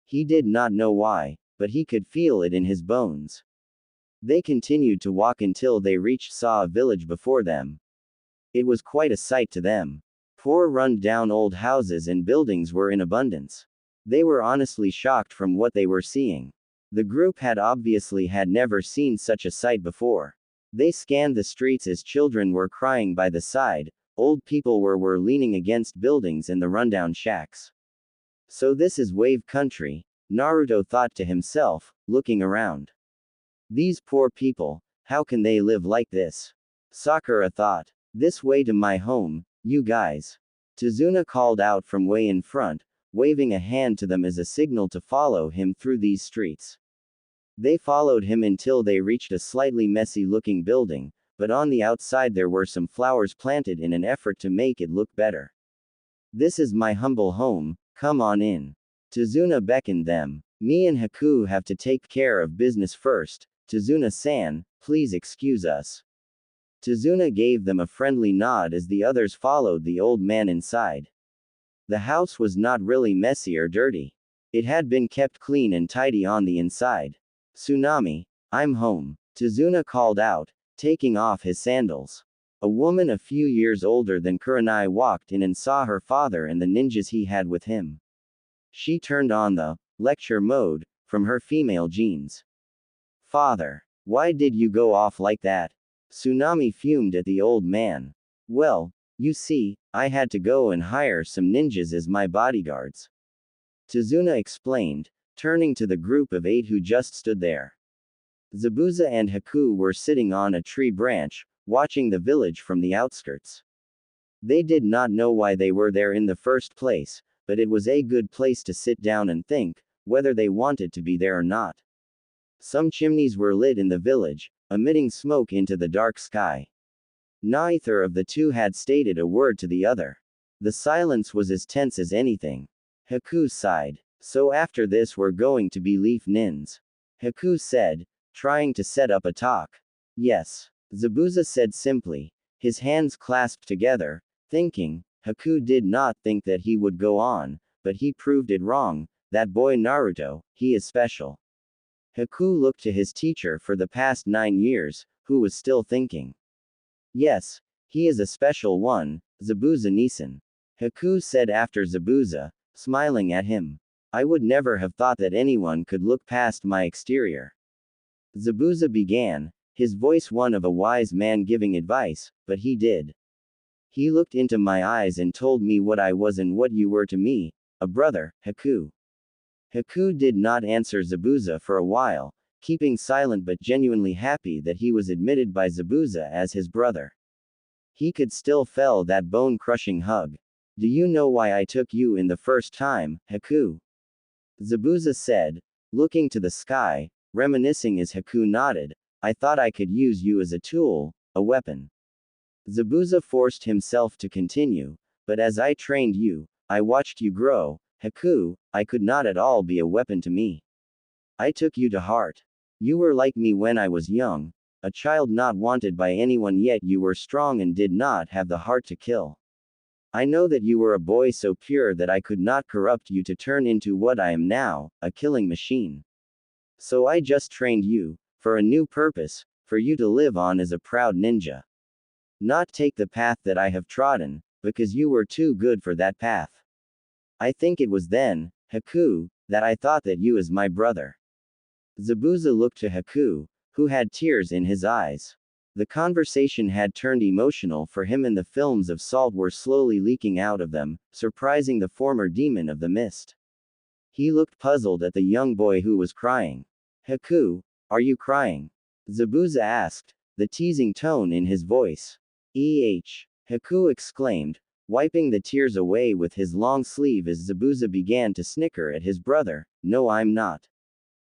He did not know why, but he could feel it in his bones. They continued to walk until they reached Saw village before them. It was quite a sight to them. Poor run-down old houses and buildings were in abundance. They were honestly shocked from what they were seeing. The group had obviously never seen such a sight before. They scanned the streets as children were crying by the side, old people were leaning against buildings and the rundown shacks. So this is wave country, Naruto thought to himself, looking around. These poor people, how can they live like this? Sakura thought. This way to my home, you guys. Tazuna called out from way in front, waving a hand to them as a signal to follow him through these streets. They followed him until they reached a slightly messy-looking building, but on the outside there were some flowers planted in an effort to make it look better. This is my humble home, come on in. Tazuna beckoned them. Me and Haku have to take care of business first, Tazuna-san, please excuse us. Tazuna gave them a friendly nod as the others followed the old man inside. The house was not really messy or dirty. It had been kept clean and tidy on the inside. Tsunami, I'm home, Tazuna called out, taking off his sandals. A woman a few years older than Kurenai walked in and saw her father and the ninjas he had with him. She turned on the lecture mode from her female genes. Father, why did you go off like that? Tsunami fumed at the old man. Well, you see, I had to go and hire some ninjas as my bodyguards. Tazuna explained, turning to the group of 8 who just stood there. Zabuza and Haku were sitting on a tree branch, watching the village from the outskirts. They did not know why they were there in the first place, but it was a good place to sit down and think, whether they wanted to be there or not. Some chimneys were lit in the village, emitting smoke into the dark sky. Neither of the two had stated a word to the other. The silence was as tense as anything. Haku sighed. So after this we're going to be leaf nins. Haku said, trying to set up a talk. Yes. Zabuza said simply, his hands clasped together, thinking. Haku did not think that he would go on, but he proved it wrong. That boy Naruto, he is special. Haku looked to his teacher for the past 9 years, who was still thinking. Yes, he is a special one, Zabuza-Nisan. Haku said after Zabuza, smiling at him. I would never have thought that anyone could look past my exterior. Zabuza began, his voice one of a wise man giving advice, but he did. He looked into my eyes and told me what I was and what you were to me, a brother, Haku. Haku did not answer Zabuza for a while, keeping silent but genuinely happy that he was admitted by Zabuza as his brother. He could still feel that bone-crushing hug. Do you know why I took you in the first time, Haku? Zabuza said, looking to the sky, reminiscing as Haku nodded, I thought I could use you as a tool, a weapon. Zabuza forced himself to continue, but as I trained you, I watched you grow, Haku, I could not at all be a weapon to me. I took you to heart. You were like me when I was young, a child not wanted by anyone, yet you were strong and did not have the heart to kill. I know that you were a boy so pure that I could not corrupt you to turn into what I am now, a killing machine. So I just trained you, for a new purpose, for you to live on as a proud ninja. Not take the path that I have trodden, because you were too good for that path. I think it was then, Haku, that I thought that you as my brother. Zabuza looked to Haku, who had tears in his eyes. The conversation had turned emotional for him and the films of salt were slowly leaking out of them, surprising the former demon of the mist. He looked puzzled at the young boy who was crying. Haku, are you crying? Zabuza asked, the teasing tone in his voice. Haku exclaimed, wiping the tears away with his long sleeve as Zabuza began to snicker at his brother. No, I'm not.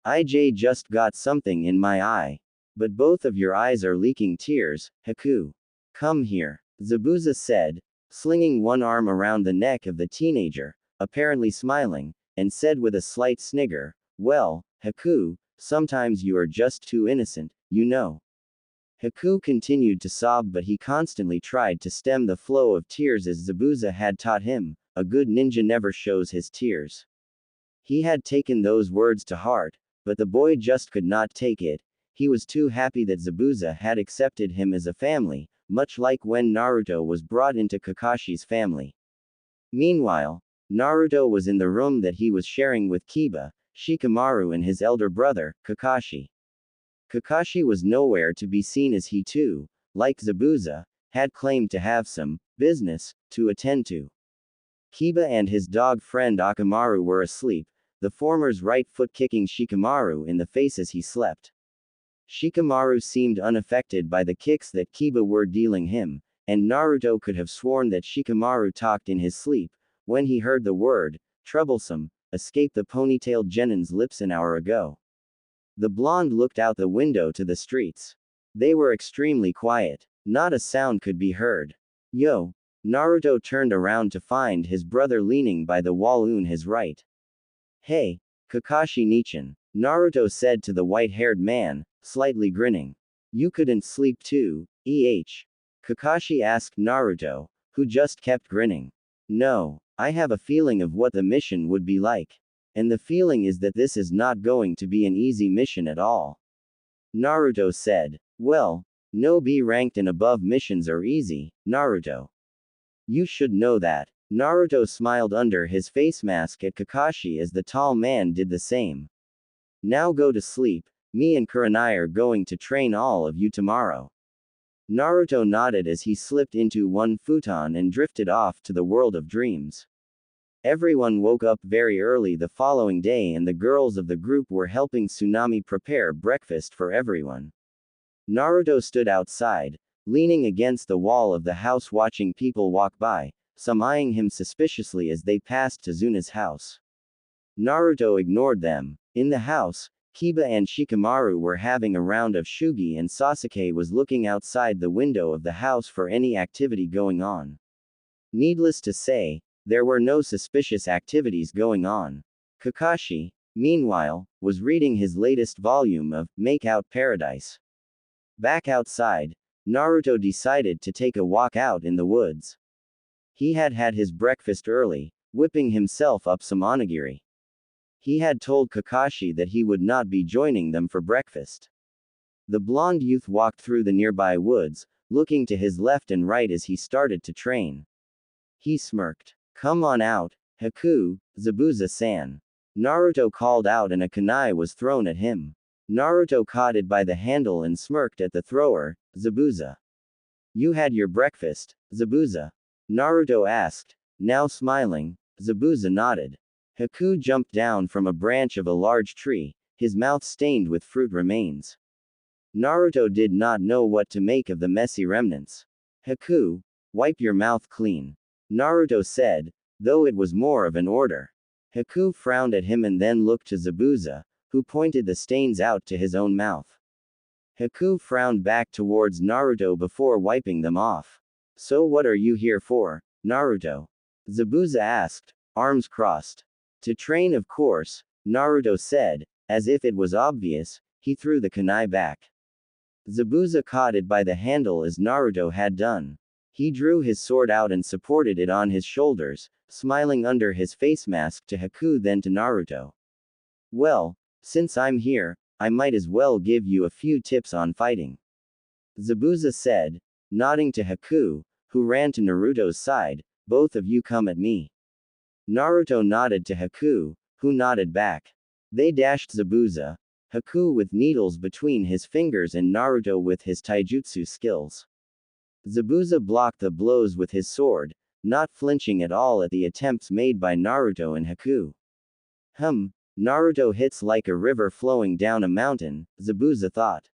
Just got something in my eye. But both of your eyes are leaking tears, Haku. Come here, Zabuza said, slinging one arm around the neck of the teenager, apparently smiling, and said with a slight snigger, well, Haku, sometimes you are just too innocent, you know. Haku continued to sob, but he constantly tried to stem the flow of tears as Zabuza had taught him, a good ninja never shows his tears. He had taken those words to heart, but the boy just could not take it. He was too happy that Zabuza had accepted him as a family, much like when Naruto was brought into Kakashi's family. Meanwhile, Naruto was in the room that he was sharing with Kiba, Shikamaru and his elder brother, Kakashi. Kakashi was nowhere to be seen as he too, like Zabuza, had claimed to have some business to attend to. Kiba and his dog friend Akamaru were asleep, the former's right foot kicking Shikamaru in the face as he slept. Shikamaru seemed unaffected by the kicks that Kiba were dealing him, and Naruto could have sworn that Shikamaru talked in his sleep, when he heard the word, troublesome, escape the ponytailed Genin's lips an hour ago. The blonde looked out the window to the streets. They were extremely quiet. Not a sound could be heard. Yo! Naruto turned around to find his brother leaning by the wall on his right. Hey, Kakashi Nichan, Naruto said to the white-haired man, slightly grinning. You couldn't sleep too, Kakashi asked Naruto, who just kept grinning. No, I have a feeling of what the mission would be like. And the feeling is that this is not going to be an easy mission at all. Naruto said. Well, no B-ranked and above missions are easy, Naruto. You should know that. Naruto smiled under his face mask at Kakashi as the tall man did the same. Now go to sleep, me and Kurenai are going to train all of you tomorrow. Naruto nodded as he slipped into one futon and drifted off to the world of dreams. Everyone woke up very early the following day and the girls of the group were helping Tsunami prepare breakfast for everyone. Naruto stood outside, leaning against the wall of the house watching people walk by, some eyeing him suspiciously as they passed Tazuna's house. Naruto ignored them. In the house, Kiba and Shikamaru were having a round of shugi and Sasuke was looking outside the window of the house for any activity going on. Needless to say, there were no suspicious activities going on. Kakashi, meanwhile, was reading his latest volume of Make Out Paradise. Back outside, Naruto decided to take a walk out in the woods. He had had his breakfast early, whipping himself up some onigiri. He had told Kakashi that he would not be joining them for breakfast. The blonde youth walked through the nearby woods, looking to his left and right as he started to train. He smirked. Come on out, Haku, Zabuza-san. Naruto called out and a kunai was thrown at him. Naruto caught it by the handle and smirked at the thrower, Zabuza. You had your breakfast, Zabuza? Naruto asked. Now smiling, Zabuza nodded. Haku jumped down from a branch of a large tree, his mouth stained with fruit remains. Naruto did not know what to make of the messy remnants. Haku, wipe your mouth clean. Naruto said, though it was more of an order. Haku frowned at him and then looked to Zabuza, who pointed the stains out to his own mouth. Haku frowned back towards Naruto before wiping them off. So what are you here for, Naruto? Zabuza asked, arms crossed. To train, of course, Naruto said, As if it was obvious, he threw the kunai back. Zabuza caught it by the handle as Naruto had done. He drew his sword out and supported it on his shoulders, smiling under his face mask to Haku then to Naruto. Well, since I'm here, I might as well give you a few tips on fighting. Zabuza said, nodding to Haku, who ran to Naruto's side, both of you come at me. Naruto nodded to Haku, who nodded back. They dashed Zabuza, Haku with needles between his fingers and Naruto with his taijutsu skills. Zabuza blocked the blows with his sword, not flinching at all at the attempts made by Naruto and Haku. Naruto hits like a river flowing down a mountain, Zabuza thought.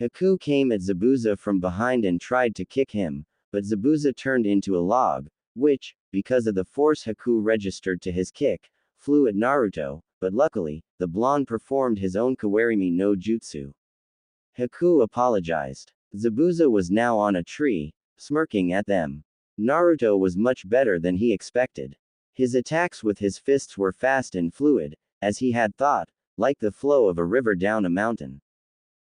Haku came at Zabuza from behind and tried to kick him, but Zabuza turned into a log, which, because of the force Haku registered to his kick, flew at Naruto, but luckily, the blonde performed his own Kawarimi no Jutsu. Haku apologized. Zabuza was now on a tree, smirking at them. Naruto was much better than he expected. His attacks with his fists were fast and fluid, as he had thought, like the flow of a river down a mountain.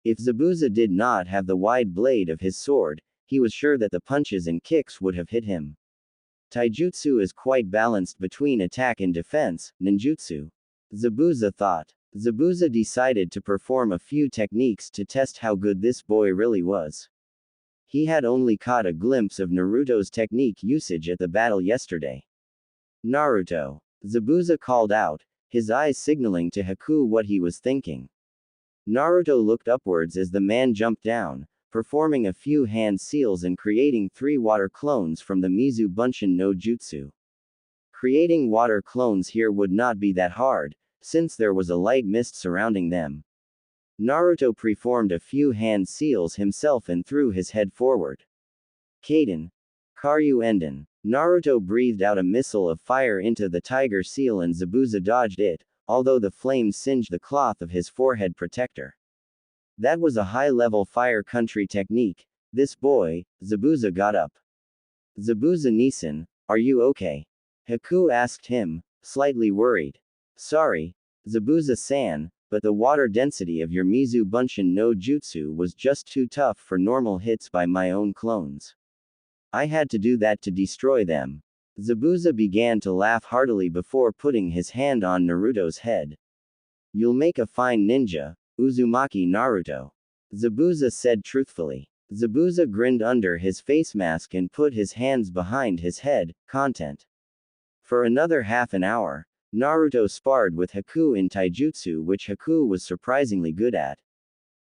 If Zabuza did not have the wide blade of his sword, he was sure that the punches and kicks would have hit him. Taijutsu is quite balanced between attack and defense, ninjutsu. Zabuza thought. Zabuza decided to perform a few techniques to test how good this boy really was. He had only caught a glimpse of Naruto's technique usage at the battle yesterday. Naruto. Zabuza called out, his eyes signaling to Haku what he was thinking. Naruto looked upwards as the man jumped down, performing a few hand seals and creating 3 water clones from the Mizu Bunshin no Jutsu. Creating water clones here would not be that hard, since there was a light mist surrounding them. Naruto performed a few hand seals himself and threw his head forward. Kaden. Karyu Enden. Naruto breathed out a missile of fire into the tiger seal and Zabuza dodged it, although the flames singed the cloth of his forehead protector. That was a high-level fire country technique. This boy, Zabuza got up. Zabuza-Nisan, are you okay? Haku asked him, slightly worried. Sorry, Zabuza-san, but the water density of your Mizu Bunshin no Jutsu was just too tough for normal hits by my own clones. I had to do that to destroy them. Zabuza began to laugh heartily before putting his hand on Naruto's head. You'll make a fine ninja, Uzumaki Naruto. Zabuza said truthfully. Zabuza grinned under his face mask and put his hands behind his head, content. For another half an hour, Naruto sparred with Haku in taijutsu, which Haku was surprisingly good at.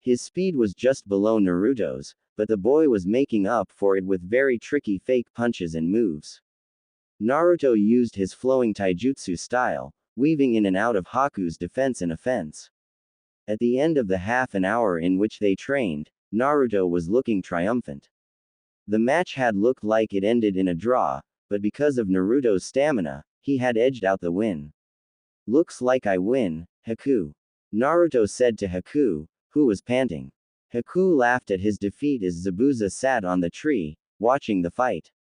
His speed was just below Naruto's, but the boy was making up for it with very tricky fake punches and moves. Naruto used his flowing taijutsu style, weaving in and out of Haku's defense and offense. At the end of the half an hour in which they trained, Naruto was looking triumphant. The match had looked like it ended in a draw, but because of Naruto's stamina, he had edged out the win. Looks like I win, Haku. Naruto said to Haku, who was panting. Haku laughed at his defeat as Zabuza sat on the tree, watching the fight.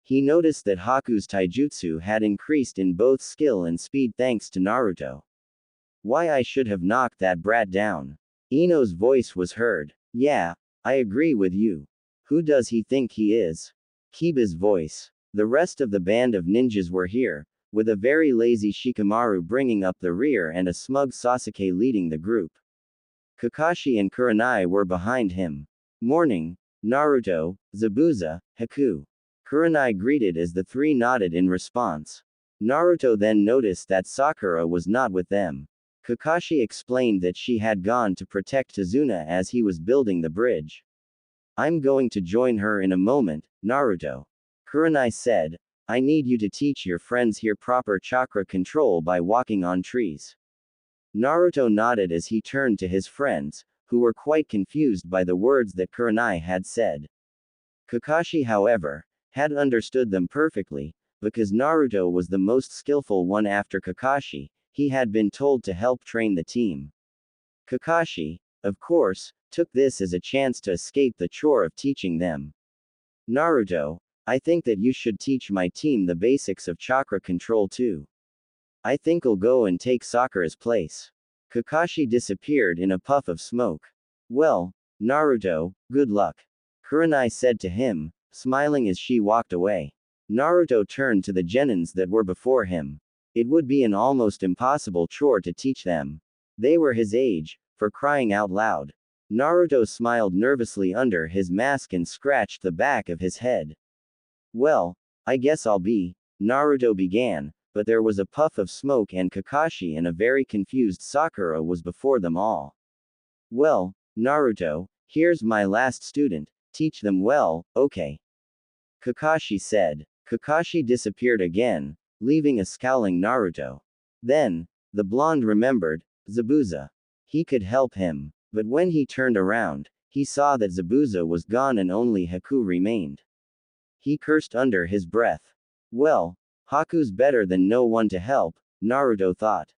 He noticed that Haku's taijutsu had increased in both skill and speed thanks to Naruto. Why I should have knocked that brat down. Ino's voice was heard. Yeah, I agree with you. Who does he think he is? Kiba's voice. The rest of the band of ninjas were here, with a very lazy Shikamaru bringing up the rear and a smug Sasuke leading the group. Kakashi and Kurenai were behind him. Morning, Naruto, Zabuza, Haku. Kurenai greeted as the 3 nodded in response. Naruto then noticed that Sakura was not with them. Kakashi explained that she had gone to protect Tazuna as he was building the bridge. I'm going to join her in a moment, Naruto. Kurenai said, I need you to teach your friends here proper chakra control by walking on trees. Naruto nodded as he turned to his friends, who were quite confused by the words that Kurenai had said. Kakashi, however, had understood them perfectly, because Naruto was the most skillful one after Kakashi. He had been told to help train the team. Kakashi, of course, took this as a chance to escape the chore of teaching them. Naruto, I think that you should teach my team the basics of chakra control too. I think I'll go and take Sakura's place. Kakashi disappeared in a puff of smoke. Well, Naruto, good luck. Kurenai said to him, smiling as she walked away. Naruto turned to the genins that were before him. It would be an almost impossible chore to teach them. They were his age, for crying out loud. Naruto smiled nervously under his mask and scratched the back of his head. Well, I guess I'll be, Naruto began, but there was a puff of smoke and Kakashi and a very confused Sakura was before them all. Well, Naruto, here's my last student, teach them well, okay? Kakashi said. Kakashi disappeared again, leaving a scowling Naruto. Then, the blonde remembered, Zabuza. He could help him, but when he turned around, he saw that Zabuza was gone and only Haku remained. He cursed under his breath. Well, Haku's better than no one to help, Naruto thought.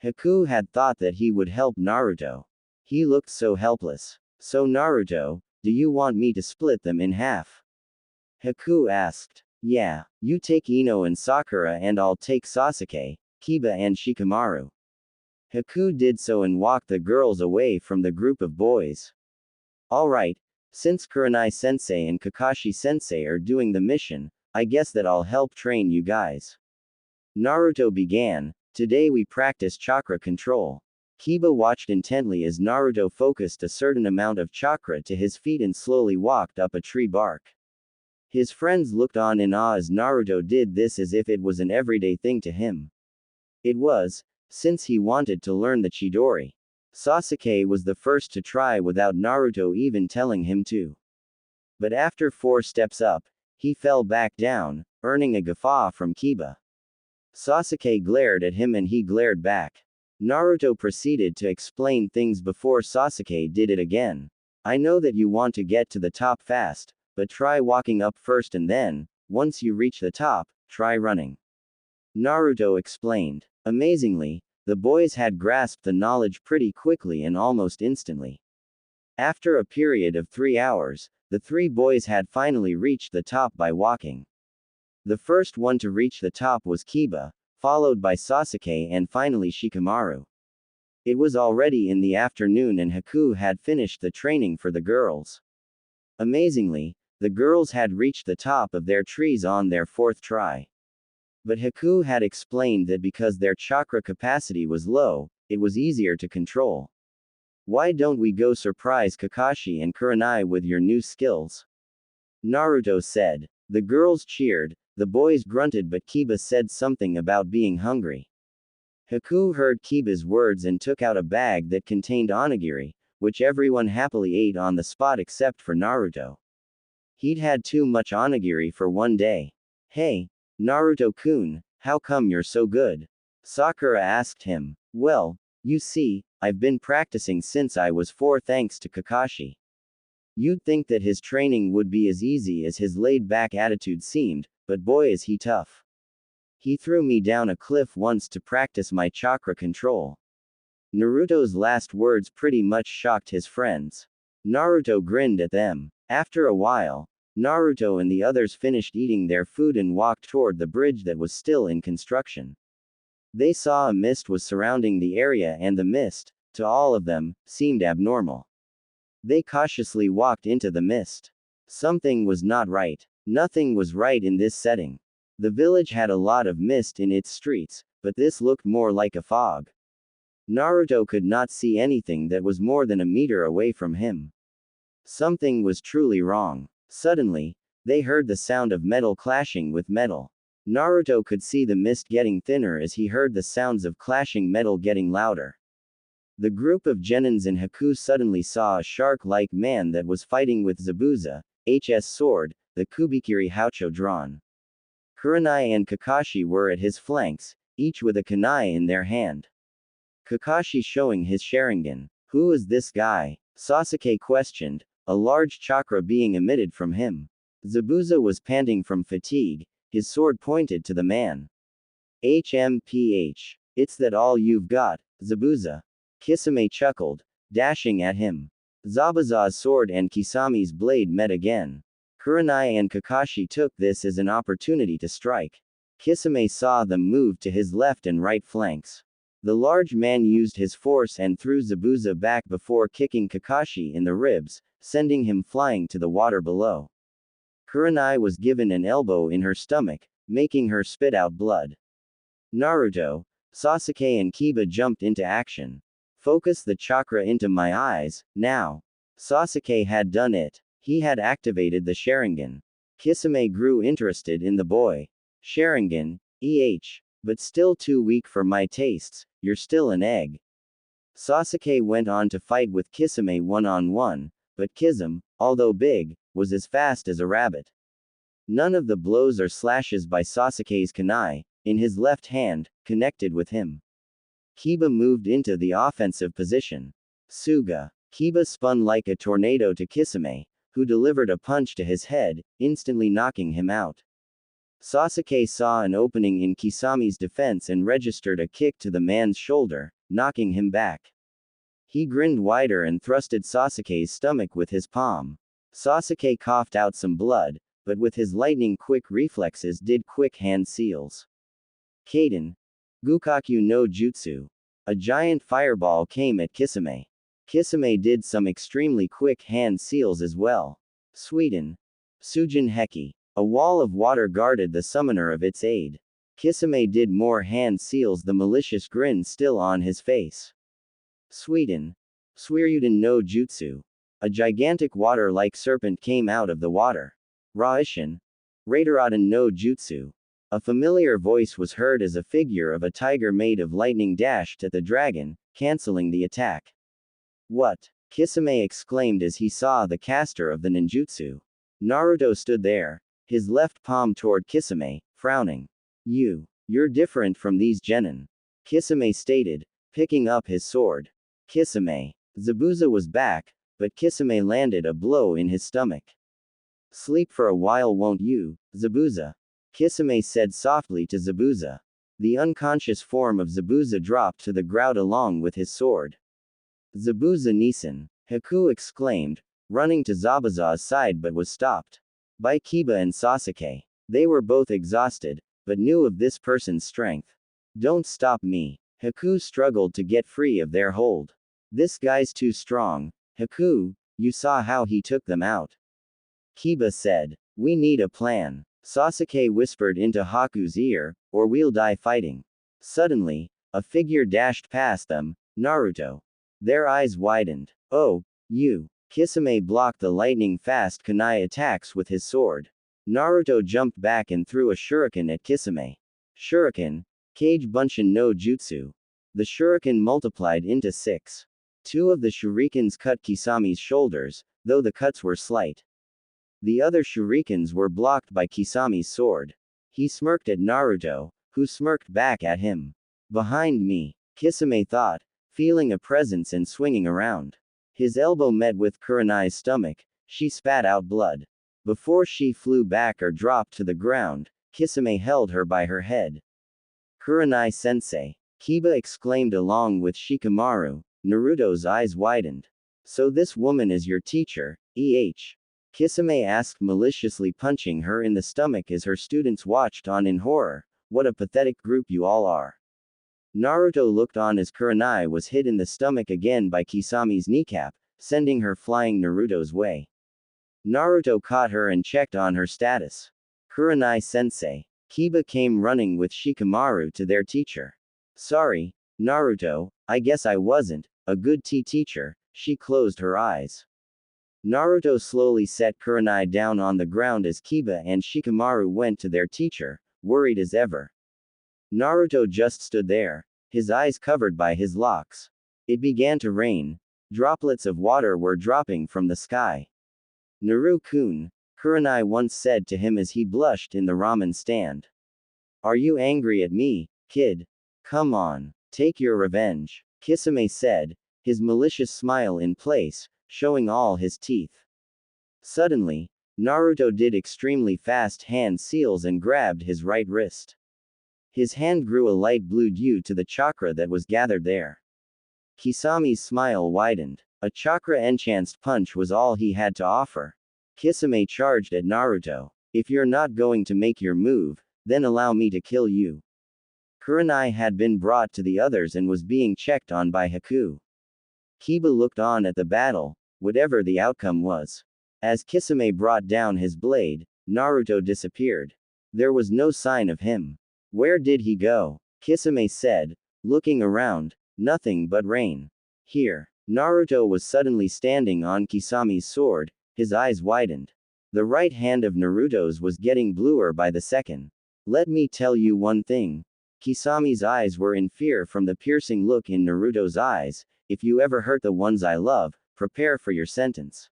Haku had thought that he would help Naruto. He looked so helpless. So Naruto, do you want me to split them in half? Haku asked. Yeah, you take Ino and Sakura and I'll take Sasuke, Kiba and Shikamaru. Haku did so and walked the girls away from the group of boys. Alright, since Kurenai sensei and Kakashi sensei are doing the mission, I guess that I'll help train you guys. Naruto began. Today we practice chakra control. Kiba watched intently as Naruto focused a certain amount of chakra to his feet and slowly walked up a tree bark. His friends looked on in awe as Naruto did this as if it was an everyday thing to him. It was, since he wanted to learn the Chidori. Sasuke was the first to try without Naruto even telling him to. But after 4 steps up, he fell back down, earning a guffaw from Kiba. Sasuke glared at him and he glared back. Naruto proceeded to explain things before Sasuke did it again. I know that you want to get to the top fast, but try walking up first and then, once you reach the top, try running. Naruto explained. Amazingly, the boys had grasped the knowledge pretty quickly and almost instantly. After a period of 3 hours, the 3 boys had finally reached the top by walking. The first one to reach the top was Kiba, followed by Sasuke and finally Shikamaru. It was already in the afternoon and Haku had finished the training for the girls. Amazingly, the girls had reached the top of their trees on their 4th try. But Haku had explained that because their chakra capacity was low, it was easier to control. Why don't we go surprise Kakashi and Kurenai with your new skills? Naruto said. The girls cheered, the boys grunted but Kiba said something about being hungry. Haku heard Kiba's words and took out a bag that contained onigiri, which everyone happily ate on the spot except for Naruto. He'd had too much onigiri for one day. Hey, Naruto-kun, how come you're so good? Sakura asked him. Well, you see, I've been practicing since I was 4 thanks to Kakashi. You'd think that his training would be as easy as his laid-back attitude seemed, but boy is he tough. He threw me down a cliff once to practice my chakra control. Naruto's last words pretty much shocked his friends. Naruto grinned at them. After a while, Naruto and the others finished eating their food and walked toward the bridge that was still in construction. They saw a mist was surrounding the area and the mist, to all of them, seemed abnormal. They cautiously walked into the mist. Something was not right. Nothing was right in this setting. The village had a lot of mist in its streets, but this looked more like a fog. Naruto could not see anything that was more than a meter away from him. Something was truly wrong. Suddenly, they heard the sound of metal clashing with metal. Naruto could see the mist getting thinner as he heard the sounds of clashing metal getting louder. The group of genins in Haku suddenly saw a shark-like man that was fighting with Zabuza, HS sword, the Kubikiri Haucho drawn. Kurenai and Kakashi were at his flanks, each with a kunai in their hand. Kakashi showing his Sharingan. Who is this guy? Sasuke questioned, a large chakra being emitted from him. Zabuza was panting from fatigue, his sword pointed to the man. HMPH. It's that all you've got, Zabuza? Kisame chuckled, dashing at him. Zabuza's sword and Kisami's blade met again. Kurenai and Kakashi took this as an opportunity to strike. Kisame saw them move to his left and right flanks. The large man used his force and threw Zabuza back before kicking Kakashi in the ribs, sending him flying to the water below. Kurenai was given an elbow in her stomach, making her spit out blood. Naruto, Sasuke and Kiba jumped into action. Focus the chakra into my eyes, now. Sasuke had done it. He had activated the Sharingan. Kisame grew interested in the boy. Sharingan, but still too weak for my tastes, you're still an egg. Sasuke went on to fight with Kisame one-on-one, but Kisame, although big, was as fast as a rabbit. None of the blows or slashes by Sasuke's kunai, in his left hand, connected with him. Kiba moved into the offensive position. Suga. Kiba spun like a tornado to Kisame, who delivered a punch to his head, instantly knocking him out. Sasuke saw an opening in Kisame's defense and registered a kick to the man's shoulder, knocking him back. He grinned wider and thrusted Sasuke's stomach with his palm. Sasuke coughed out some blood, but with his lightning-quick reflexes did quick hand seals. Kaden. Gukaku no Jutsu. A giant fireball came at Kisame. Kisame did some extremely quick hand seals as well. Sweden. Sujin Heki. A wall of water guarded the summoner of its aid. Kisame did more hand seals, the malicious grin still on his face. Sweden. Suiryuden no Jutsu. A gigantic water-like serpent came out of the water. Raishin. Raidaraden no Jutsu. A familiar voice was heard as a figure of a tiger made of lightning dashed at the dragon, canceling the attack. What? Kisame exclaimed as he saw the caster of the ninjutsu. Naruto stood there, his left palm toward Kisame, frowning. You're different from these genin. Kisame stated, picking up his sword. Kisame. Zabuza was back, but Kisame landed a blow in his stomach. Sleep for a while, won't you, Zabuza? Kisame said softly to Zabuza. The unconscious form of Zabuza dropped to the ground along with his sword. Zabuza Nisan, Haku exclaimed, running to Zabuza's side but was stopped by Kiba and Sasuke. They were both exhausted, but knew of this person's strength. Don't stop me. Haku struggled to get free of their hold. This guy's too strong. Haku, you saw how he took them out. Kiba said. We need a plan. Sasuke whispered into Haku's ear, or we'll die fighting. Suddenly, a figure dashed past them, Naruto. Their eyes widened. Oh, you. Kisame blocked the lightning-fast kunai attacks with his sword. Naruto jumped back and threw a shuriken at Kisame. Shuriken. Kage Bunshin no Jutsu. The shuriken multiplied into 6. 2 of the shurikens cut Kisame's shoulders, though the cuts were slight. The other shurikens were blocked by Kisame's sword. He smirked at Naruto, who smirked back at him. Behind me, Kisame thought, feeling a presence and swinging around. His elbow met with Kurenai's stomach, she spat out blood. Before she flew back or dropped to the ground, Kisame held her by her head. Kurenai sensei, Kiba exclaimed along with Shikamaru. Naruto's eyes widened. So this woman is your teacher, Kisame asked, maliciously punching her in the stomach as her students watched on in horror. What a pathetic group you all are. Naruto looked on as Kurenai was hit in the stomach again by Kisame's kneecap, sending her flying Naruto's way. Naruto caught her and checked on her status. Kurenai sensei. Kiba came running with Shikamaru to their teacher. Sorry, Naruto, I guess I wasn't a good teacher. She closed her eyes. Naruto slowly set Kurenai down on the ground as Kiba and Shikamaru went to their teacher, worried as ever. Naruto just stood there, his eyes covered by his locks. It began to rain. Droplets of water were dropping from the sky. Naru-kun, Kurenai once said to him as he blushed in the ramen stand. Are you angry at me, kid? Come on, take your revenge, Kisame said, his malicious smile in place, showing all his teeth. Suddenly, Naruto did extremely fast hand seals and grabbed his right wrist. His hand grew a light blue due to the chakra that was gathered there. Kisame's smile widened. A chakra-enhanced punch was all he had to offer. Kisame charged at Naruto. If you're not going to make your move, then allow me to kill you. Kurenai had been brought to the others and was being checked on by Haku. Kiba looked on at the battle, whatever the outcome was. As Kisame brought down his blade, Naruto disappeared. There was no sign of him. Where did he go? Kisame said, looking around. Nothing but rain. Here. Naruto was suddenly standing on Kisame's sword, his eyes widened. The right hand of Naruto's was getting bluer by the second. Let me tell you one thing. Kisame's eyes were in fear from the piercing look in Naruto's eyes. If you ever hurt the ones I love, prepare for your sentence.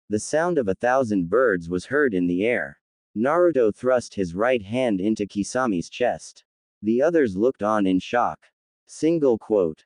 The sound of 1,000 birds was heard in the air. Naruto thrust his right hand into Kisame's chest. The others looked on in shock. Single quote.